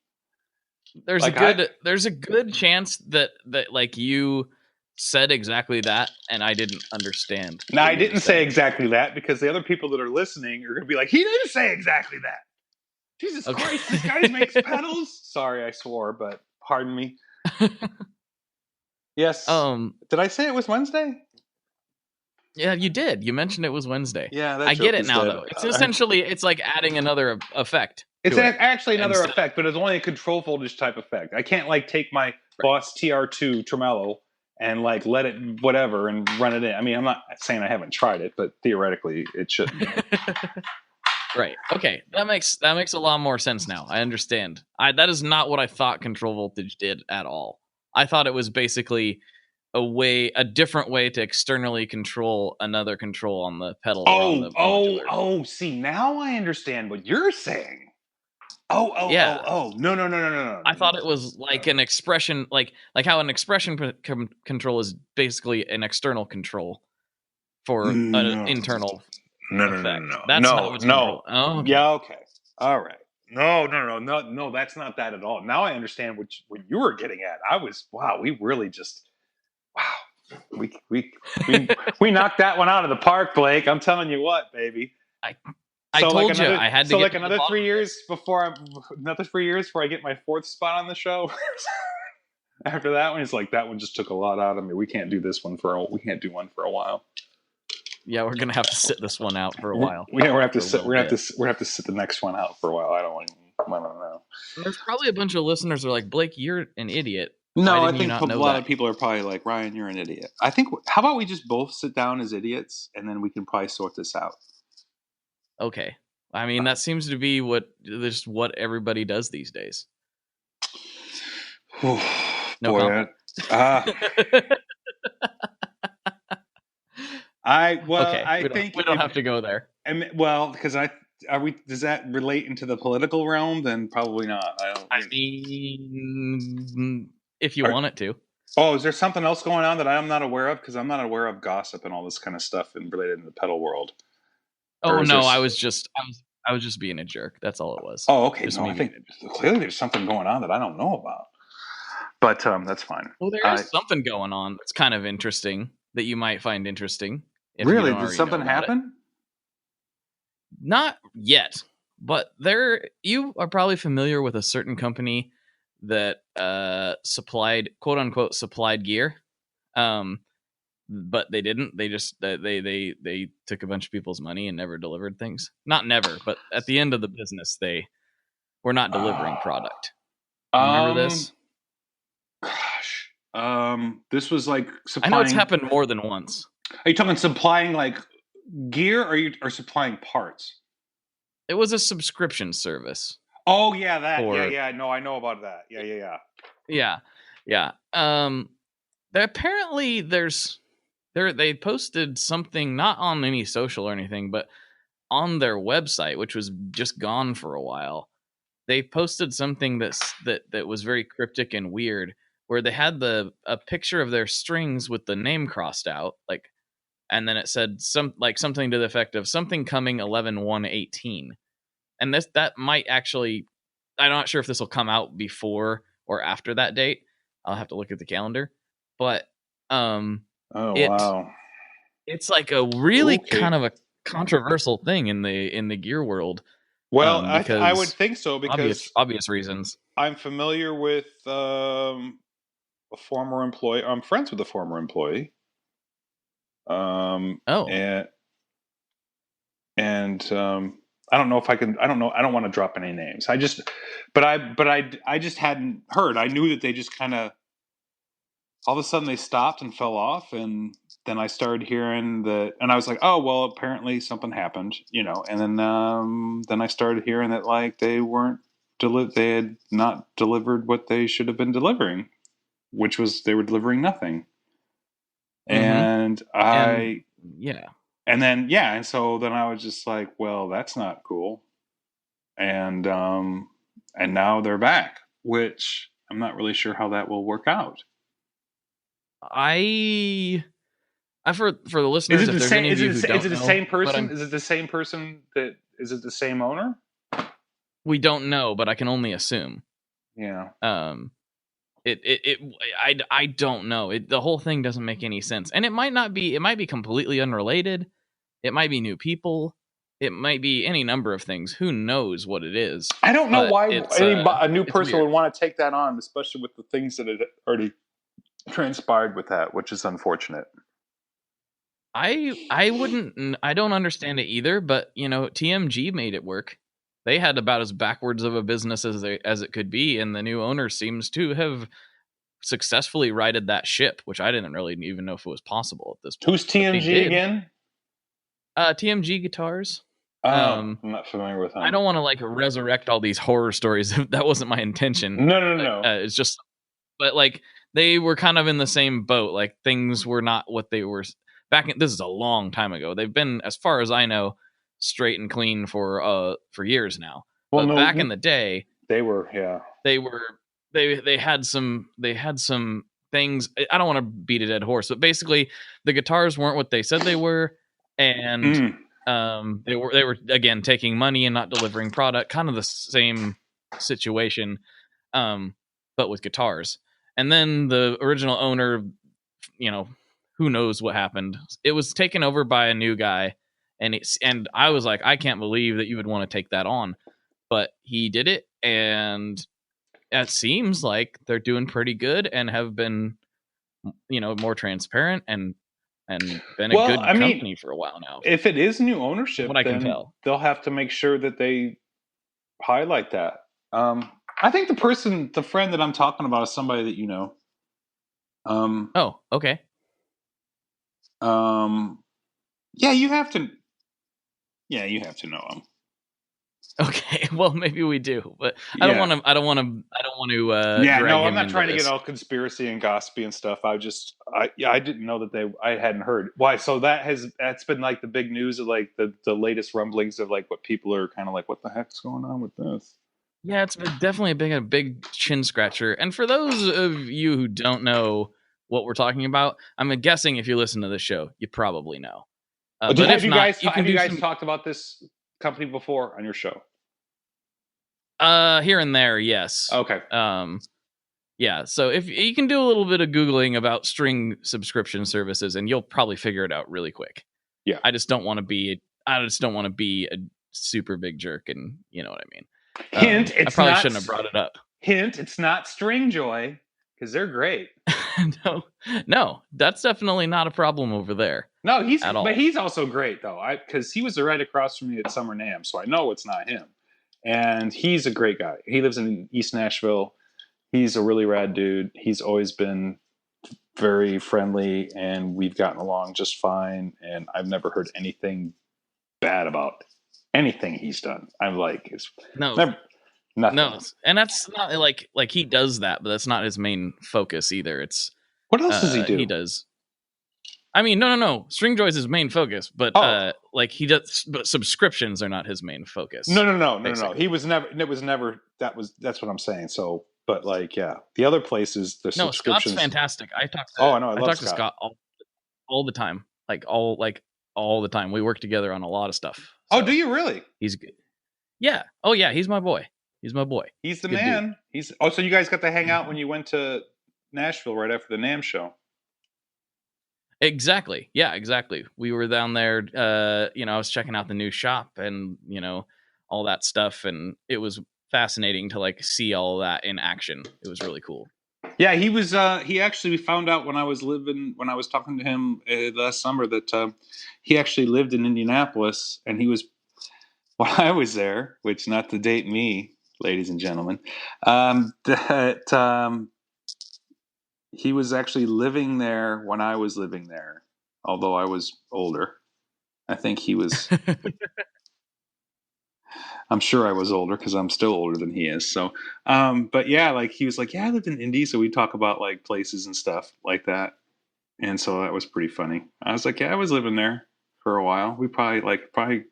There's a good chance that like you said exactly that, and I didn't understand. No, I didn't say exactly that, because the other people that are listening are going to be like, he didn't say exactly that. Jesus Christ, this guy makes pedals. Sorry, I swore, but pardon me. Yes. Did I say it was Wednesday? Yeah, you did. You mentioned it was Wednesday. Yeah, that I joke get it is now, dead. though. It's essentially, it's like adding another effect. It's to it. actually another Instead- effect, but it's only a control voltage type effect. I can't like take my Boss TR2 tremolo and like let it whatever and run it in. I mean, I'm not saying I haven't tried it, but theoretically it shouldn't. Right. Okay. That makes a lot more sense now. I understand. That is not what I thought control voltage did at all. I thought it was basically a different way to externally control another control on the pedal or on the modular. See, now I understand what you're saying. Yeah. No. I thought it was like an expression, like how an expression control is basically an external control for an internal effect. That's not what's control. Oh, okay. Yeah, okay. All right. No, that's not that at all. Now I understand what you were getting at. We really just we knocked that one out of the park, Blake. I'm telling you what, baby. I told you I had to get another 3 years before I get my fourth spot on the show. After that one, it's like that one just took a lot out of me. We can't do one for a while. Yeah, we're gonna have to sit this one out for a while. We're gonna have to sit the next one out for a while. I don't know. There's probably a bunch of listeners who are like, Blake, you're an idiot. No, I think a lot of people are probably like, Ryan, you're an idiot. I think. How about we just both sit down as idiots, and then we can probably sort this out. Okay. I mean, that seems to be what everybody does these days. No comment. I think we don't have to go there. Because does that relate into the political realm? Then probably not. I mean, if you want it to. Oh, is there something else going on that I'm not aware of? Because I'm not aware of gossip and all this kind of stuff related to the pedal world. Oh no, I was just being a jerk. That's all it was. Oh, okay. I think clearly there's something going on that I don't know about. But that's fine. Well, there is something going on that's kind of interesting that you might find interesting. Really? Did something happen? Not yet, but you are probably familiar with a certain company that supplied, quote unquote, supplied gear. But they didn't. They just they took a bunch of people's money and never delivered things. Not never, but at the end of the business, they were not delivering product. Remember this? Gosh, this was like I supplying. know it's happened more than once. Are you talking supplying like gear, or supplying parts? It was a subscription service. Oh yeah, that. Yeah. No, I know about that. Yeah. Apparently they posted something not on any social or anything, but on their website, which was just gone for a while. They posted something that was very cryptic and weird, where they had a picture of their strings with the name crossed out, like, and then it said something to the effect of something coming 11/1/18. And that might actually, I'm not sure if this will come out before or after that date. I'll have to look at the calendar, but wow, it's like a really kind of a controversial thing in the gear world. Well, I would think so, because obvious reasons. I'm familiar with a former employee. I'm friends with a former employee. And I don't know if I can. I don't know. I don't want to drop any names. I just hadn't heard. I knew that they just kind of all of a sudden they stopped and fell off, and then I started hearing that, and I was like, oh well, apparently something happened, And then I started hearing that like they had not delivered what they should have been delivering, which was they were delivering nothing. Mm-hmm. And so then I was just like, well, that's not cool. And now they're back, which I'm not really sure how that will work out. For the listeners, is it the same person? Is it the same person is it the same owner? We don't know, but I can only assume. Yeah. I don't know. The whole thing doesn't make any sense. And it might be completely unrelated. It might be new people. It might be any number of things. Who knows what it is? I don't know why a new person would want to take that on, especially with the things that had already transpired with that, which is unfortunate. I wouldn't. I don't understand it either. But TMG made it work. They had about as backwards of a business as it could be, and the new owner seems to have successfully righted that ship, which I didn't really even know if it was possible at this point. Who's TMG again? TMG Guitars. Oh, I'm not familiar with them. I don't want to resurrect all these horror stories. That wasn't my intention. No. It's just, but they were kind of in the same boat. Like things were not what they were back in. This is a long time ago. They've been, as far as I know, straight and clean for years now. Well, but back in the day, they were. They had some things. I don't want to beat a dead horse, but basically the guitars weren't what they said they were, and they were again taking money and not delivering product. Kind of the same situation, but with guitars. And then the original owner, who knows what happened? It was taken over by a new guy, and I was like, I can't believe that you would want to take that on, but he did it, and it seems like they're doing pretty good and have been, more transparent and been a good company for a while now. If it is new ownership, what I can tell, they'll have to make sure that they highlight that. I think the friend that I'm talking about is somebody that you know. Oh, okay. Yeah, you have to. Yeah, you have to know him. Okay, well, maybe we do, but I don't want to. Yeah, no, I'm not trying to get all conspiracy and gossipy and stuff. I didn't know that I hadn't heard. Why? So that's been the big news of the latest rumblings of what people are kind of what the heck's going on with this? Yeah, it's been definitely a big chin scratcher. And for those of you who don't know what we're talking about, I'm guessing if you listen to this show, you probably know. But have you guys talked about this company before on your show? Here and there, yes. Okay. Yeah. So if you can do a little bit of Googling about string subscription services, and you'll probably figure it out really quick. Yeah. I just don't want to be a super big jerk, and you know what I mean. Hint: I probably shouldn't have brought it up. Hint: it's not Stringjoy, because they're great. No, that's definitely not a problem over there. No, but he's also great though. Because he was right across from me at Summer NAMM, so I know it's not him. And he's a great guy. He lives in East Nashville. He's a really rad dude. He's always been very friendly, and we've gotten along just fine. And I've never heard anything bad about anything he's done. Nothing. No, and that's not like he does that, but that's not his main focus either. It's what else does he do? He does. I mean, no. Stringjoy is his main focus, but he does. But subscriptions are not his main focus. No. He was never. It was never. That's what I'm saying. So, but the other places, the subscriptions. Scott's fantastic. I talk to Scott all the time. All the time. We work together on a lot of stuff. So oh, do you really? He's good. Yeah. Oh, yeah. He's my boy. He's the man. Dude. So you guys got to hang out when you went to Nashville right after the NAMM show. Exactly. Yeah, exactly. We were down there, I was checking out the new shop and, all that stuff. And it was fascinating to see all of that in action. It was really cool. Yeah, he was, he actually found out when I was talking to him last summer that he actually lived in Indianapolis, and he was, when I was there, which not to date me, ladies and gentlemen, he was actually living there when I was living there, although I was older. I think he was. I'm sure I was older because I'm still older than he is. So, but yeah, he was like, yeah, I lived in Indy. So we talk about places and stuff like that. And so that was pretty funny. I was like, yeah, I was living there for a while. We probably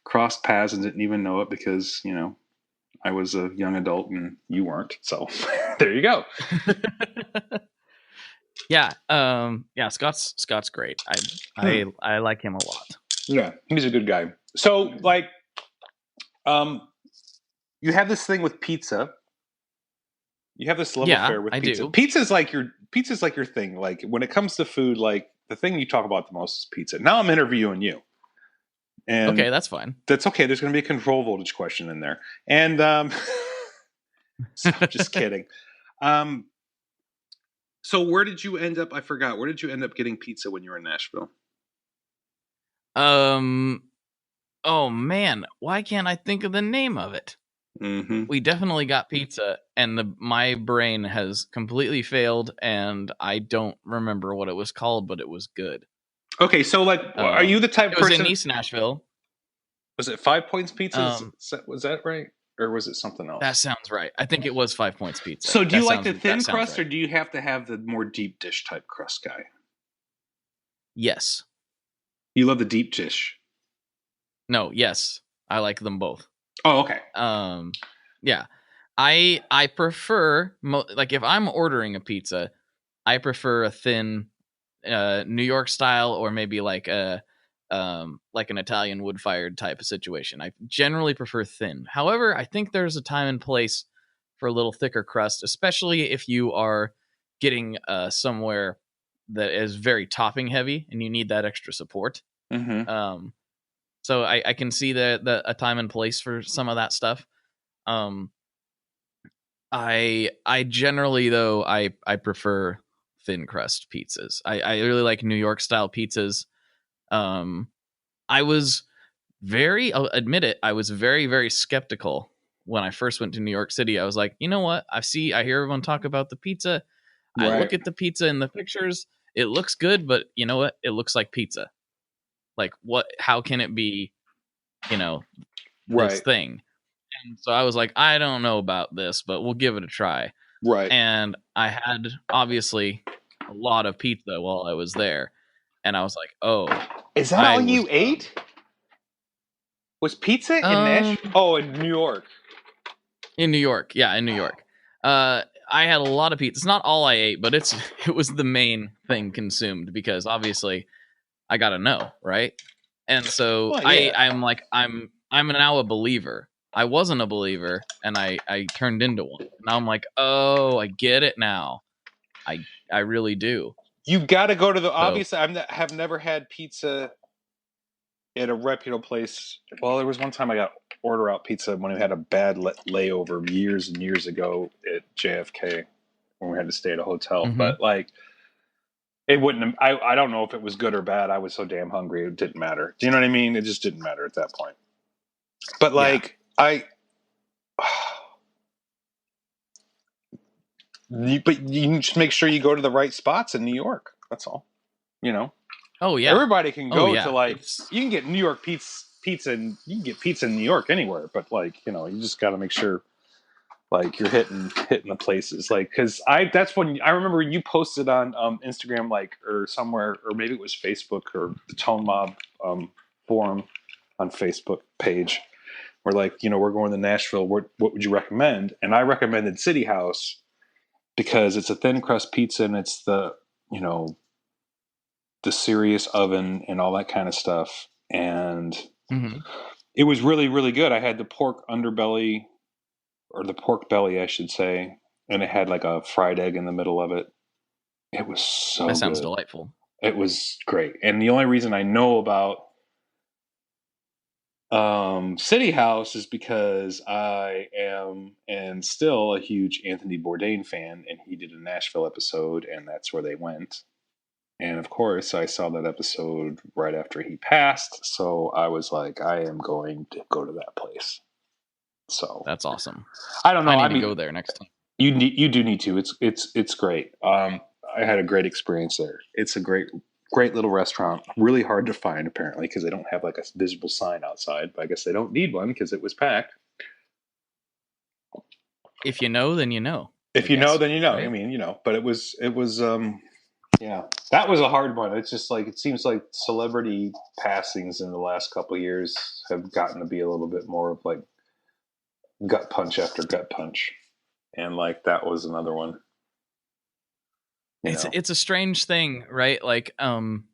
crossed paths and didn't even know it because, I was a young adult and you weren't. So there you go. Yeah. Scott's great. I like him a lot. Yeah. He's a good guy. So you have this thing with pizza. You have this love affair with pizza. I do. Pizza's like your thing. When it comes to food, the thing you talk about the most is pizza. Now I'm interviewing you. And okay, that's fine. That's okay. There's going to be a control voltage question in there. And so just kidding. So where did you end up? I forgot. Where did you end up getting pizza when you were in Nashville? Oh man, why can't I think of the name of it? Mm-hmm. We definitely got pizza, and my brain has completely failed, and I don't remember what it was called, but it was good. Okay, so like, are you the type It of was person? in East Nashville. Was it 5 Points Pizza? Um, Was that right, or was it something that else? sounds right. I think it was 5 Points Pizza. So, do you like the That thin sounds crust, right. or do you have to have the more deep dish type crust guy? Yes. You love the deep dish. No. Yes. I like them both. Oh, okay. Yeah. I prefer like if I'm ordering a pizza, I prefer a thin New York style, or maybe like an Italian wood fired type of situation. I generally prefer thin. However, I think there's a time and place for a little thicker crust, especially if you are getting somewhere that is very topping heavy and you need that extra support. Mm-hmm. So I can see the a time and place for some of that stuff. I generally though I prefer thin crust pizzas. I really like New York style pizzas. I was I'll admit it, I was very, very skeptical when I first went to New York City. I was like, you know what? I hear everyone talk about the pizza. I Right. look at the pizza in the pictures. It looks good, but you know what? It looks like pizza. Like what? How can it be, this Right. thing? And so I was like, I don't know about this, but we'll give it a try. Right. And I had obviously a lot of pizza while I was there. And I was like, oh. Is that all you ate? Was pizza in Nashville? Oh, in New York. In New York. Yeah, in New York. I had a lot of pizza. It's not all I ate, but it was the main thing consumed because obviously I gotta know, right? And so Well, yeah. I'm now a believer. I wasn't a believer, and I turned into one. Now I'm like, oh, I get it now. I really do. You got to go to the. Obviously, have never had pizza at a reputable place. Well, there was one time I got order out pizza when we had a bad layover years and years ago at JFK when we had to stay at a hotel. Mm-hmm. But like, it wouldn't. I don't know if it was good or bad. I was so damn hungry, it didn't matter. Do you know what I mean? It just didn't matter at that point. But like, but you just make sure you go to the right spots in New York. That's all. You know. Oh yeah. Everybody can go to like you can get New York pizza, and you can get pizza in New York anywhere. But like you just got to make sure like you're hitting the places. Like because that's when I remember you posted on Instagram like or somewhere or maybe it was Facebook or the Tone Mob forum on Facebook page. Where like we're going to Nashville. What would you recommend? And I recommended City House because it's a thin crust pizza and it's the the serious oven and all that kind of stuff. And it was really, really good. I had the pork underbelly or the pork belly, I should say. And it had like a fried egg in the middle of it. It was so good. That sounds delightful. It was great. And the only reason I know about City House is because I am and still a huge Anthony Bourdain fan. And he did a Nashville episode and that's where they went. And of course, I saw that episode right after he passed, so I was like, I am going to go to that place. So that's awesome. I don't know. I need to go there next time. You do need to. It's great. I had a great experience there. It's a great little restaurant. Really hard to find apparently because they don't have like a visible sign outside. But I guess they don't need one because it was packed. If you know, then you know. If you know, then you know. Right? I mean, but it was. Yeah, that was a hard one. It's just like it seems like celebrity passings in the last couple of years have gotten to be a little bit more of like gut punch after gut punch, and like that was another one. It's a strange thing, right? Like, maybe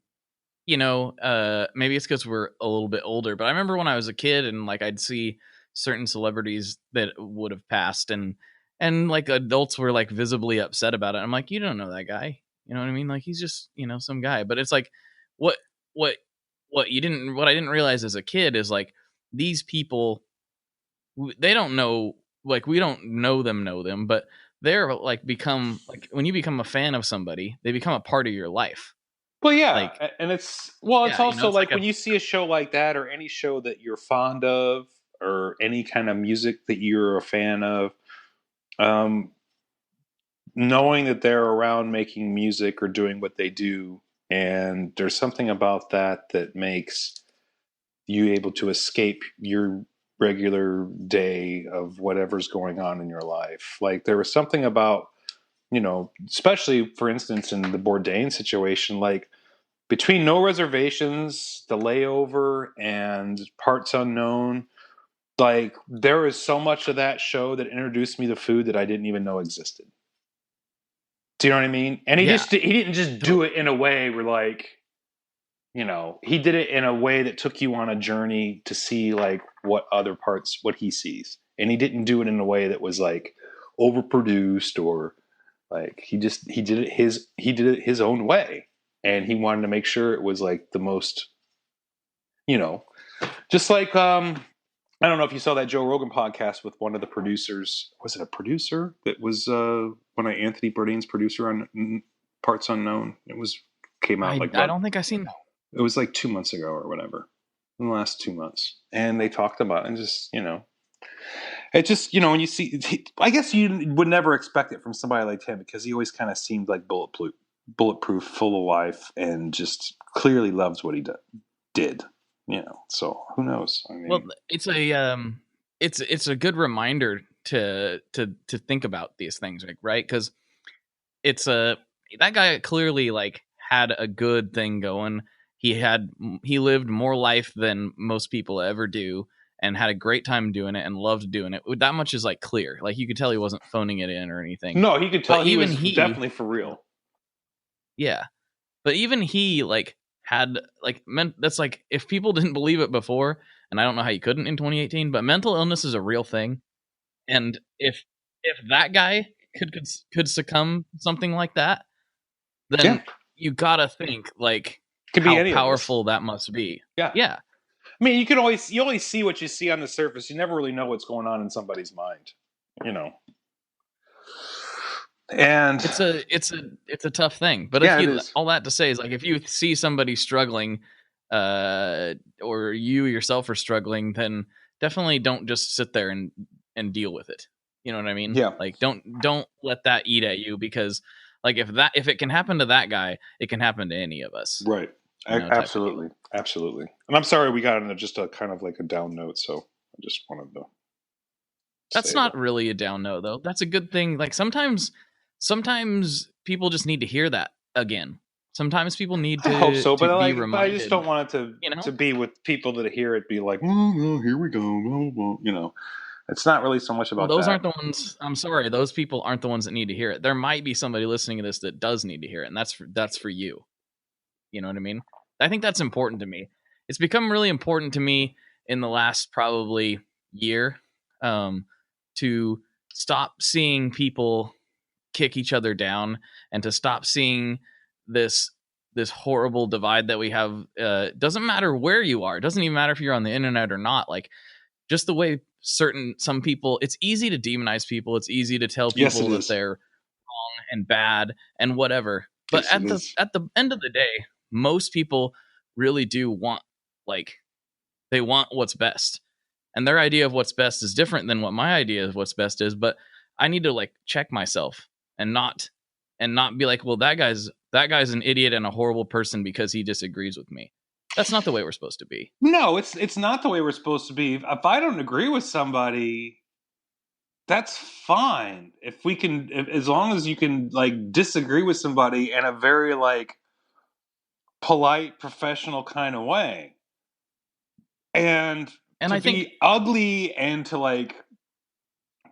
it's because we're a little bit older, but I remember when I was a kid and like I'd see certain celebrities that would have passed, and like adults were like visibly upset about it. I'm like, you don't know that guy. You know what I mean? Like he's just, some guy. But it's like what I didn't realize as a kid is like these people, they don't know, like we don't know them, but they're like become like when you become a fan of somebody, they become a part of your life. Well, yeah, Like, and it's yeah, also it's like like when you see a show like that, or any show that you're fond of, or any kind of music that you're a fan of, um, knowing that they're around making music or doing what they do, and there's something about that that makes you able to escape your regular day of whatever's going on in your life. Like there was something about, especially for instance in the Bourdain situation, like between No Reservations, The Layover, and Parts Unknown, like there is so much of that show that introduced me to food that I didn't even know existed. Do you know what I mean? And he yeah, didn't just do it in a way where like, he did it in a way that took you on a journey to see like what he sees. And he didn't do it in a way that was like overproduced, or like he did it his own way. And he wanted to make sure it was like the most, you know, just like I don't know if you saw that Joe Rogan podcast with one of the producers. Was it a producer that was one of Anthony Bourdain's producer on Parts Unknown? Came out like I don't think I've seen that. it was like 2 months ago or whatever, in the last 2 months, and they talked about it, and just it just when you see, I guess you would never expect it from somebody like him, because he always kind of seemed like bulletproof, full of life, and just clearly loves what he did. So who knows? I mean, Well, it's a good reminder to think about these things, like, right? Because that guy clearly like had a good thing going. He lived more life than most people ever do, and had a great time doing it and loved doing it. That much is like clear. Like you could tell he wasn't phoning it in or anything. no, he could tell But he even was definitely for real. Yeah. But even he like had like meant that's like, if people didn't believe it before, and I don't know how you couldn't in 2018, but mental illness is a real thing. And if that guy could succumb to something like that, then Yeah. you gotta think like Could be how any of us. powerful that must be. Yeah. Yeah. I mean, you only see what you see on the surface. You never really know what's going on in somebody's mind, And It's a tough thing. But Yeah, if it you is. all that to say is like, if you see somebody struggling, or you yourself are struggling, then definitely don't just sit there and deal with it. You know what I mean? Yeah. Like don't let that eat at you, because like if it can happen to that guy, it can happen to any of us. Right. Type of deal. Absolutely. And I'm sorry we got into just a kind of like a down note, so I just wanted to That's say not that. really a down note though. That's a good thing. Like sometimes people just need to hear that again. Sometimes people need to I hope so, to but be but reminded. I just don't want it to be with people that hear it be like, oh, here we go. It's not really so much about Well, those that. aren't the ones. I'm sorry, those people aren't the ones that need to hear it. There might be somebody listening to this that does need to hear it, and that's for you. You know what I mean? I think that's important to me. It's become really important to me in the last probably year, to stop seeing people kick each other down, and to stop seeing this horrible divide that we have. Doesn't matter where you are. It doesn't even matter if you're on the internet or not. Like, just the way some people, it's easy to demonize people. It's easy to tell Yes, people it that is. they're wrong and bad and whatever. But Yes, it is. at the end of the day, most people really do want, like, they want what's best. And their idea of what's best is different than what my idea of what's best is, but I need to like check myself and not be like, well, that guy's an idiot and a horrible person because he disagrees with me. That's not the way we're supposed to be. No, it's not the way we're supposed to be. If I don't agree with somebody, that's fine. As long as you can like disagree with somebody in a very like polite, professional kind of way, and to I think be ugly and to like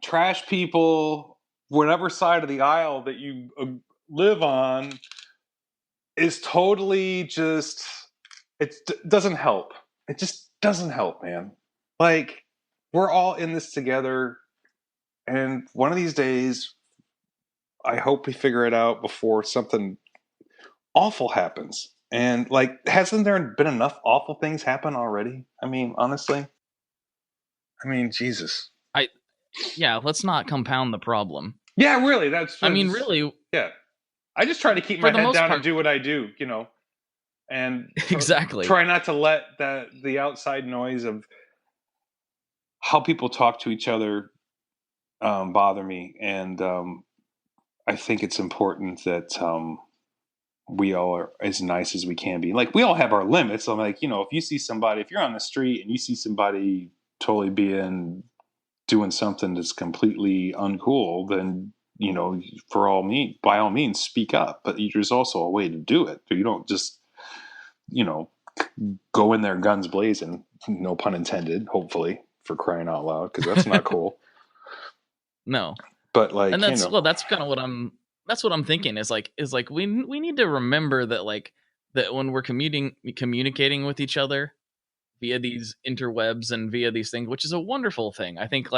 trash people, whatever side of the aisle that you live on, is totally just, it doesn't help. It just doesn't help, man. Like, we're all in this together, and one of these days I hope we figure it out before something awful happens. And like, hasn't there been enough awful things happen already? I mean, honestly, Jesus. Yeah, let's not compound the problem. Yeah, really. I mean, really. Yeah. I just try to keep For my the head most down part, and do what I do, and Exactly. try not to let the outside noise of how people talk to each other bother me. And I think it's important that we all are as nice as we can be. Like, we all have our limits. I'm like, if you see somebody, if you're on the street and you see somebody totally doing something that's completely uncool, then by all means speak up. But there's also a way to do it. You don't just go in there guns blazing, no pun intended, hopefully, for crying out loud, because that's not cool. No. But like, and that's kind of what I'm thinking is like we need to remember that when we're communicating with each other via these interwebs and via these things, which is a wonderful thing. I think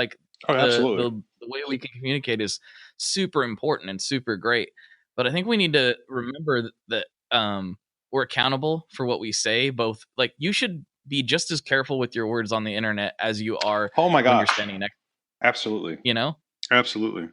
absolutely. The way we can communicate is super important and super great. But I think we need to remember that we're accountable for what we say. Both, like, you should be just as careful with your words on the internet as you are when you're standing next. Absolutely. Absolutely.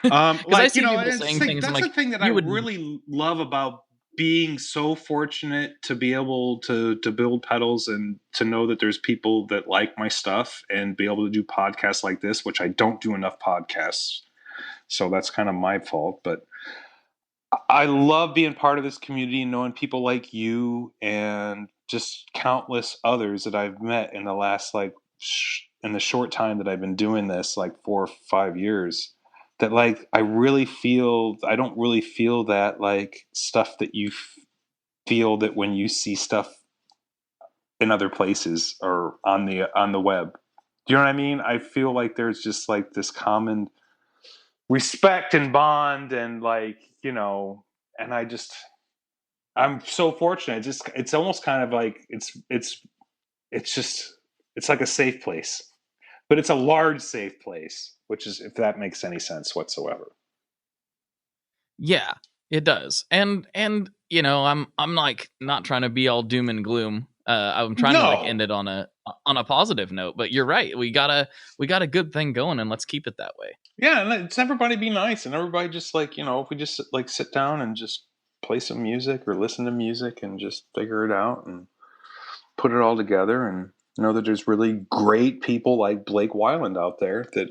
Because I see people saying things. That's the thing that I really love about being so fortunate to be able to build pedals and to know that there's people that like my stuff and be able to do podcasts like this, which I don't do enough podcasts. So that's kind of my fault. But I love being part of this community and knowing people like you and just countless others that I've met in the last, in the short time that I've been doing this, 4 or 5 years, that I don't really feel that stuff that you feel that when you see stuff in other places or on the web. Do you know what I mean? I feel like there's just this common respect and bond and and I'm so fortunate. It's almost kind of like it's like a safe place, but it's a large safe place, which is, if that makes any sense whatsoever. Yeah, it does. And I'm not trying to be all doom and gloom. I'm trying to end it on a positive note, but you're right. We got a good thing going, and let's keep it that way. Yeah, and it's everybody be nice, and everybody just if we just sit down and just play some music or listen to music and just figure it out and put it all together, and know that there's really great people like Blake Weiland out there that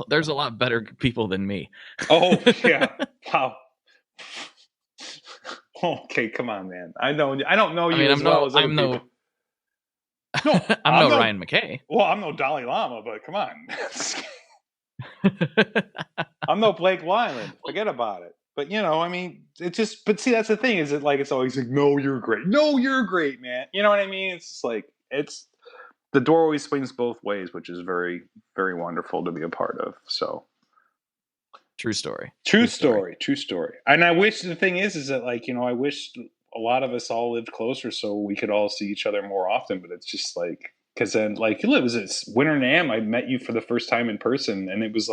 there's a lot better people than me. Oh yeah. Wow. Okay, come on, man. I don't know you as well as other people. No, I'm no Ryan McCay. Well, I'm no Dalai Lama, but come on. I'm no Blake Weiland. Forget about it. But it just. But see, that's the thing. Is it it's always like, no, you're great. No, you're great, man. You know what I mean? It's just it's the door always swings both ways, which is very, very wonderful to be a part of. So. True story. True story. And I wish, the thing is that I wish a lot of us all lived closer so we could all see each other more often. But it's just because then it was this Winter NAMM. I met you for the first time in person, and it was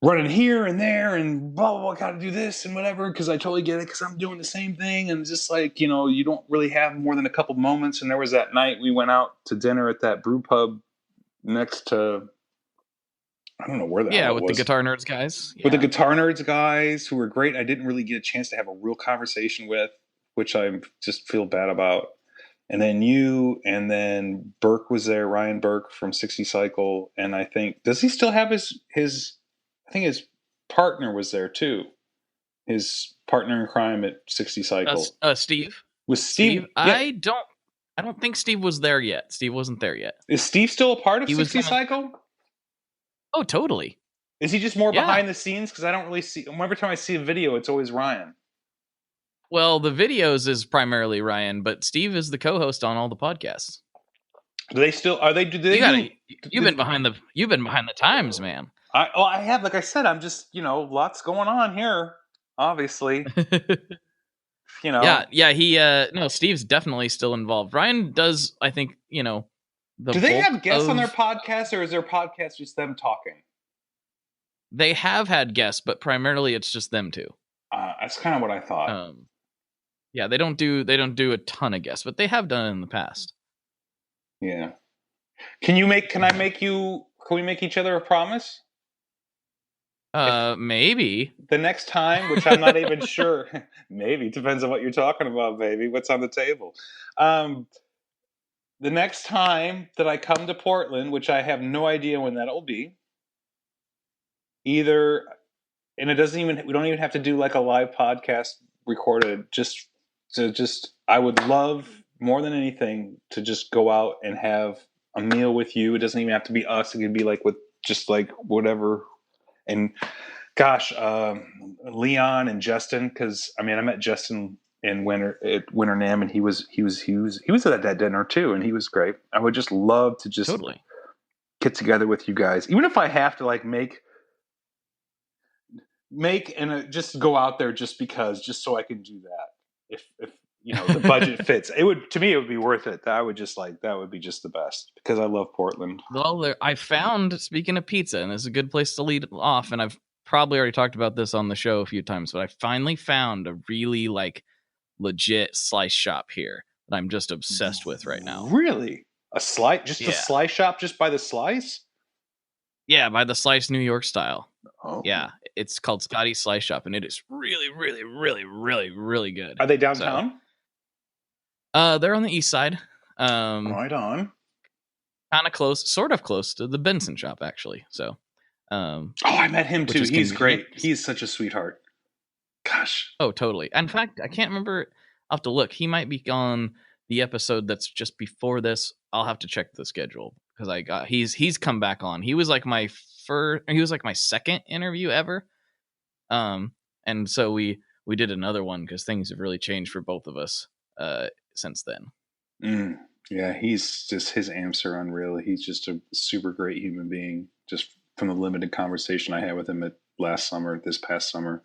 running here and there and blah, blah, blah, got to do this and whatever, because I totally get it, because I'm doing the same thing. And just you don't really have more than a couple moments. And there was that night we went out to dinner at that brew pub next to, I don't know where that was. Yeah, with the Guitar Nerds guys. With the Guitar Nerds guys, who were great. I didn't really get a chance to have a real conversation with, which I just feel bad about. And then you, and then Burke was there, Ryan Burke from 60 Cycle. And I think, does he still have his I think his partner was there too. His partner in crime at 60 Cycle. Steve. Was Steve? Yeah. I don't think Steve was there yet. Steve wasn't there yet. Is Steve still a part of 60 Cycle? Oh, totally. Is he just more behind the scenes? Because I don't really see. Every time I see a video, it's always Ryan. Well, the videos is primarily Ryan, but Steve is the co-host on all the podcasts. Do they still? Are they? You've been behind the times, man. I have. Like I said, I'm just lots going on here. Obviously. Yeah. He no, Steve's definitely still involved. Ryan does, I think. Do they have guests on their podcast, or is their podcast just them talking? They have had guests, but primarily it's just them two. That's kind of what I thought. Yeah, they don't do a ton of guests, but they have done it in the past. Yeah. Can we make each other a promise? Maybe. The next time, which I'm not even sure, maybe, depends on what you're talking about, baby. What's on the table? The next time that I come to Portland, which I have no idea when that'll be, either, and we don't even have to do like a live podcast recorded, I would love more than anything to just go out and have a meal with you. It doesn't even have to be us. It could be like with just like whatever. And gosh, Leon and Justin, because I met Justin in Winter NAMM, and he was at that dinner too, and he was great. I would just love to just Totally get together with you guys, even if I have to like make and just go out there just so I can do that. If the budget fits, it would be worth it. That would be just the best, because I love Portland. Well, I found, speaking of pizza, and this is a good place to lead off, and I've probably already talked about this on the show a few times, but I finally found a really like legit slice shop here that I'm just obsessed with right now. Really? A slice? Just a slice shop just by the slice? Yeah, by the slice, New York style. Oh. Yeah, it's called Scotty's Slice Shop, and it is really, really, really, really, really good. Are they downtown? They're on the east side. Right on. Kind of close, sort of close to the Benson shop, actually. So, I met him too. He's great. He's such a sweetheart. Gosh. Oh, totally. In fact, I can't remember. I'll have to look. He might be on the episode that's just before this. I'll have to check the schedule, because he's come back on. He was like my second interview ever. And so we did another one because things have really changed for both of us since then. Yeah, he's just, his amps are unreal. He's just a super great human being, just from the limited conversation I had with him this past summer.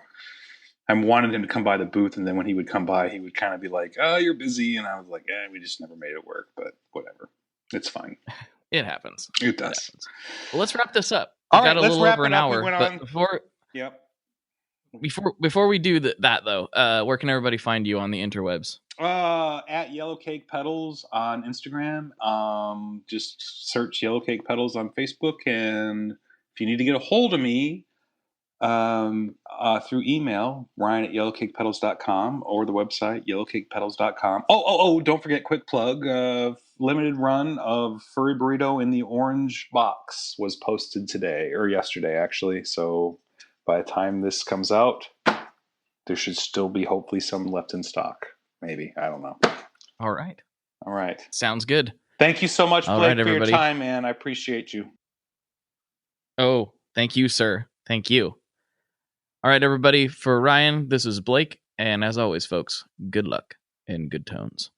I wanted him to come by the booth, and then when he would come by, he would kind of be like, "Oh, you're busy," and I was like, "Yeah, we just never made it work, but whatever, it's fine." It happens. It does. Happens. Well, let's wrap this up. All We've right, got a let's little wrap over it an up. hour. But before we do that though, where can everybody find you on the interwebs? At Yellowcake Pedals on Instagram. Just search Yellowcake Pedals on Facebook, and if you need to get a hold of me, through email, Ryan@yellowcakepedals.com, or the website yellowcakepedals.com. Oh, don't forget, quick plug, limited run of Furry Burrito in the orange box was posted today, or yesterday actually, so by the time this comes out, there should still be hopefully some left in stock. Maybe, I don't know. All right. Sounds good. Thank you so much, Blake, right, for your time, man. I appreciate you. Oh, thank you, sir. Thank you. All right, everybody. For Ryan, this is Blake. And as always, folks, good luck and good tones.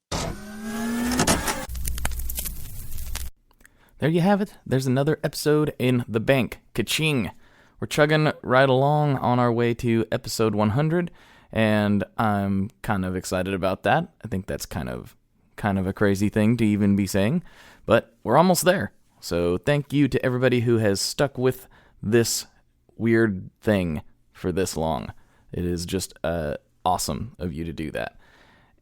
There you have it. There's another episode in the bank. Ka-ching. We're chugging right along on our way to episode 100, and I'm kind of excited about that. I think that's kind of a crazy thing to even be saying, but we're almost there. So thank you to everybody who has stuck with this weird thing for this long. It is just awesome of you to do that.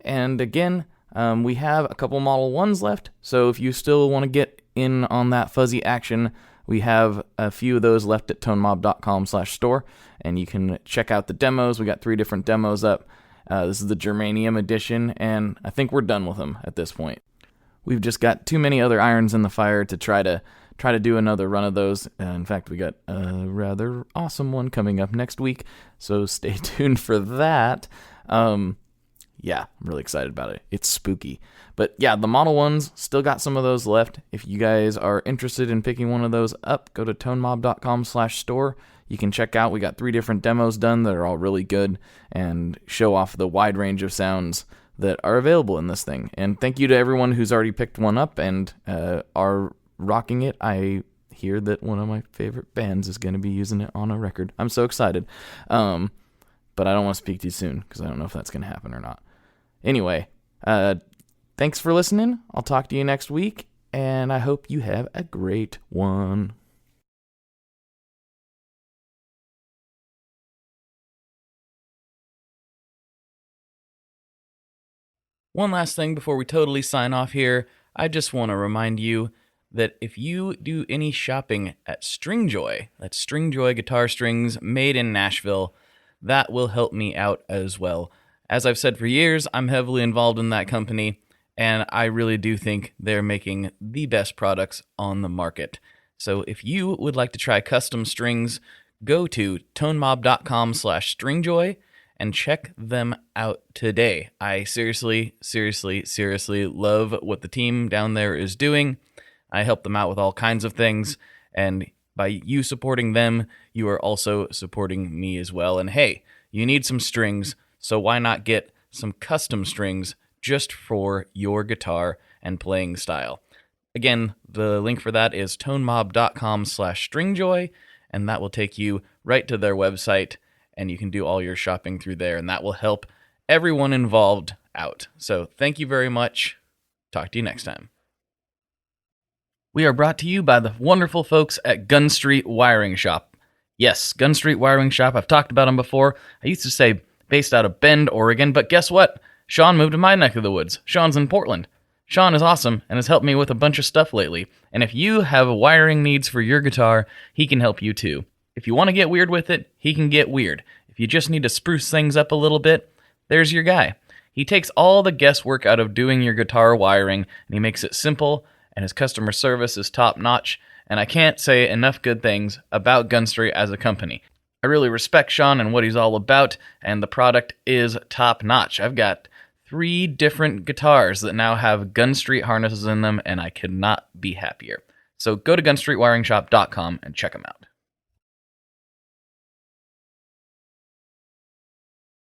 And again, we have a couple Model 1s left, so if you still want to get in on that fuzzy action, we have a few of those left at tonemob.com/store, and you can check out the demos. We got 3 different demos up. This is the Germanium edition, and I think we're done with them at this point. We've just got too many other irons in the fire to try to do another run of those. In fact, we got a rather awesome one coming up next week, so stay tuned for that. Yeah, I'm really excited about it. It's spooky. But yeah, the Model 1s, still got some of those left. If you guys are interested in picking one of those up, go to tonemob.com/store. You can check out, we got 3 different demos done that are all really good and show off the wide range of sounds that are available in this thing. And thank you to everyone who's already picked one up and are rocking it. I hear that one of my favorite bands is going to be using it on a record. I'm so excited. But I don't want to speak too soon because I don't know if that's going to happen or not. Anyway, thanks for listening. I'll talk to you next week, and I hope you have a great one. One last thing before we totally sign off here. I just want to remind you that if you do any shopping at Stringjoy, that's Stringjoy guitar strings made in Nashville, that will help me out as well. As I've said for years, I'm heavily involved in that company, and I really do think they're making the best products on the market. So if you would like to try custom strings, go to tonemob.com/stringjoy and check them out today. I seriously love what the team down there is doing. I help them out with all kinds of things, and by you supporting them, you are also supporting me as well. And hey, you need some strings, so why not get some custom strings just for your guitar and playing style? Again, the link for that is tonemob.com/stringjoy, and that will take you right to their website, and you can do all your shopping through there, and that will help everyone involved out. So thank you very much. Talk to you next time. We are brought to you by the wonderful folks at Gun Street Wiring Shop. Yes, Gun Street Wiring Shop. I've talked about them before. I used to say based out of Bend, Oregon, but guess what? Sean moved to my neck of the woods. Sean's in Portland. Sean is awesome and has helped me with a bunch of stuff lately. And if you have wiring needs for your guitar, he can help you too. If you want to get weird with it, he can get weird. If you just need to spruce things up a little bit, there's your guy. He takes all the guesswork out of doing your guitar wiring, and he makes it simple, and his customer service is top-notch, and I can't say enough good things about Gun Street as a company. I really respect Sean and what he's all about, and the product is top-notch. I've got 3 different guitars that now have Gun Street harnesses in them, and I could not be happier. So go to gunstreetwiringshop.com and check them out.